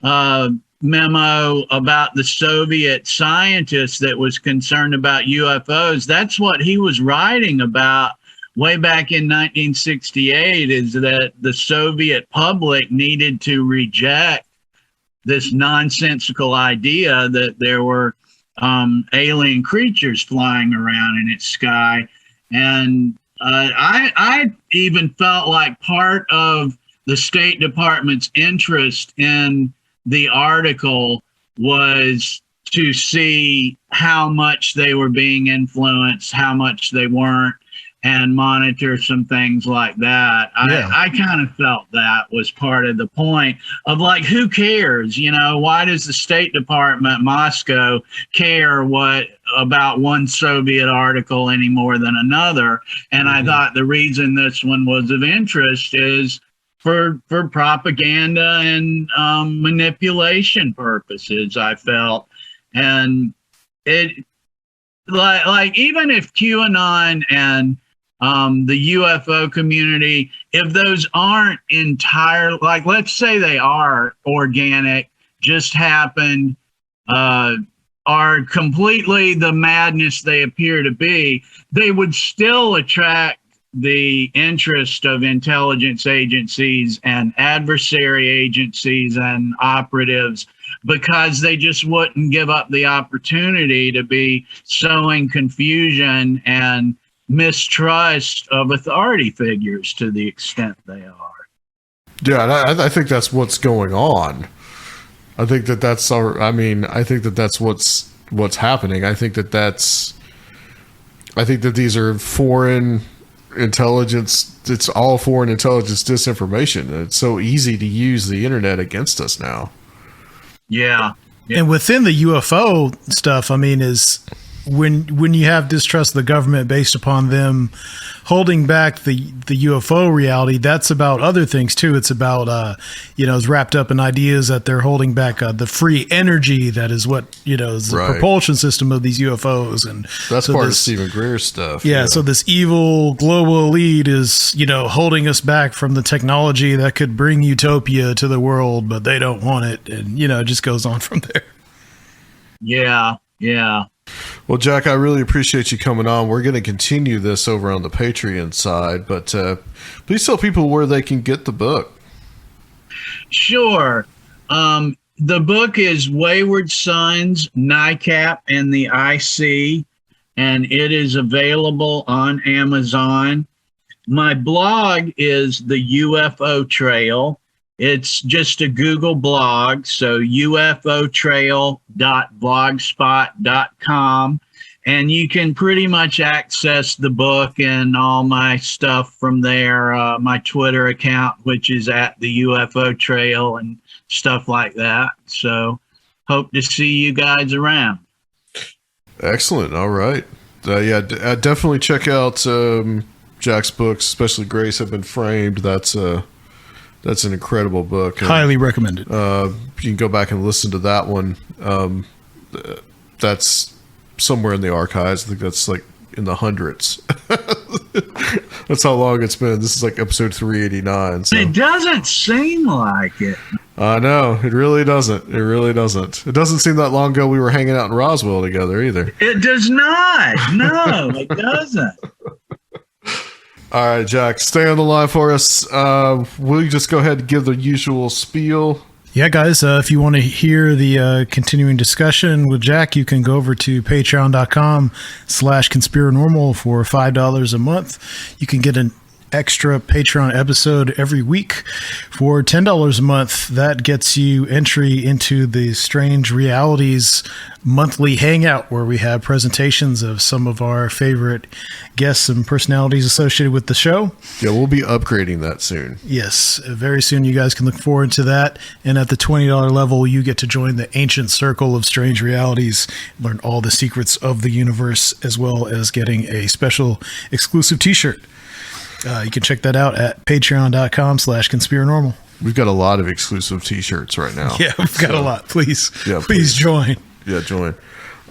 memo about the Soviet scientist that was concerned about UFOs. That's what he was writing about way back in 1968, is that the Soviet public needed to reject this nonsensical idea that there were alien creatures flying around in its sky. And I even felt like part of the State Department's interest in the article was to see how much they were being influenced, how much they weren't, and monitor some things like that. Yeah. I kind of felt that was part of the point of like, who cares? Why does the State Department, Moscow, care about one Soviet article any more than another? And I thought the reason this one was of interest is for propaganda and manipulation purposes, I felt. And it like even if QAnon and the UFO community, if those aren't entire, like let's say they are organic, just happened, are completely the madness they appear to be, they would still attract the interest of intelligence agencies and adversary agencies and operatives, because they just wouldn't give up the opportunity to be sowing confusion and mistrust of authority figures to the extent they are. Yeah, and I think that's what's going on. I think that's what's happening. I think that these are foreign intelligence. It's all foreign intelligence disinformation. It's so easy to use the internet against us now. Yeah. And within the UFO stuff, I mean, is when you have distrust of the government based upon them holding back the UFO reality, that's about other things too. It's about it's wrapped up in ideas that they're holding back the free energy that is what is the propulsion system of these UFOs, and that's part of Stephen Greer's stuff. Yeah, so this evil global elite is holding us back from the technology that could bring utopia to the world, but they don't want it, and it just goes on from there. Yeah. Well, Jack, I really appreciate you coming on. We're going to continue this over on the Patreon side, but please tell people where they can get the book. Sure. The book is Wayward Sons, NICAP, and the IC, and it is available on Amazon. My blog is the UFO Trail. It's just a Google blog, so ufotrail.blogspot.com, and you can pretty much access the book and all my stuff from there, my Twitter account, which is at the UFO Trail and stuff like that. So hope to see you guys around. Excellent. All right. Definitely check out Jack's books, especially Grace Have Been Framed. That's an incredible book. And, highly recommended. You can go back and listen to that one. That's somewhere in the archives. I think that's like in the hundreds. That's how long it's been. This is like episode 389. So. It doesn't seem like it. No, it really doesn't. It really doesn't. It doesn't seem that long ago we were hanging out in Roswell together either. It does not. No, it doesn't. All right, Jack, stay on the line for us. Will you just go ahead and give the usual spiel? Yeah, guys, if you want to hear the continuing discussion with Jack, you can go over to patreon.com/Conspirinormal for $5 a month. You can get an extra Patreon episode every week for $10 a month. That gets you entry into the Strange Realities monthly hangout, where we have presentations of some of our favorite guests and personalities associated with the show. Yeah, we'll be upgrading that soon. Yes, very soon. You guys can look forward to that. And at the $20 level, you get to join the ancient circle of Strange Realities, learn all the secrets of the universe, as well as getting a special exclusive t-shirt. You can check that out at patreon.com/Conspirinormal. We've got a lot of exclusive t-shirts right now. Yeah, we've got a lot. Please join. Yeah, join.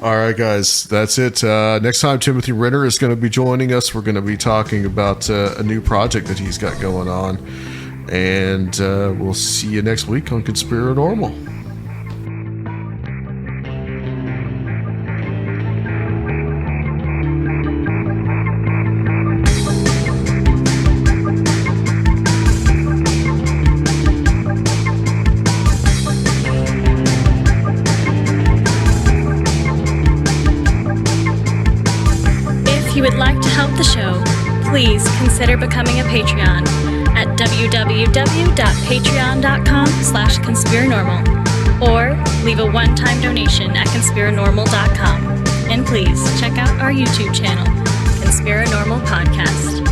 All right, guys, that's it. Next time, Timothy Renner is going to be joining us. We're going to be talking about a new project that he's got going on. And we'll see you next week on Conspirinormal. If you would like to help the show, please consider becoming a Patreon at www.patreon.com/Conspirinormal, or leave a one-time donation at Conspirinormal.com. And please check out our YouTube channel, Conspirinormal Podcast.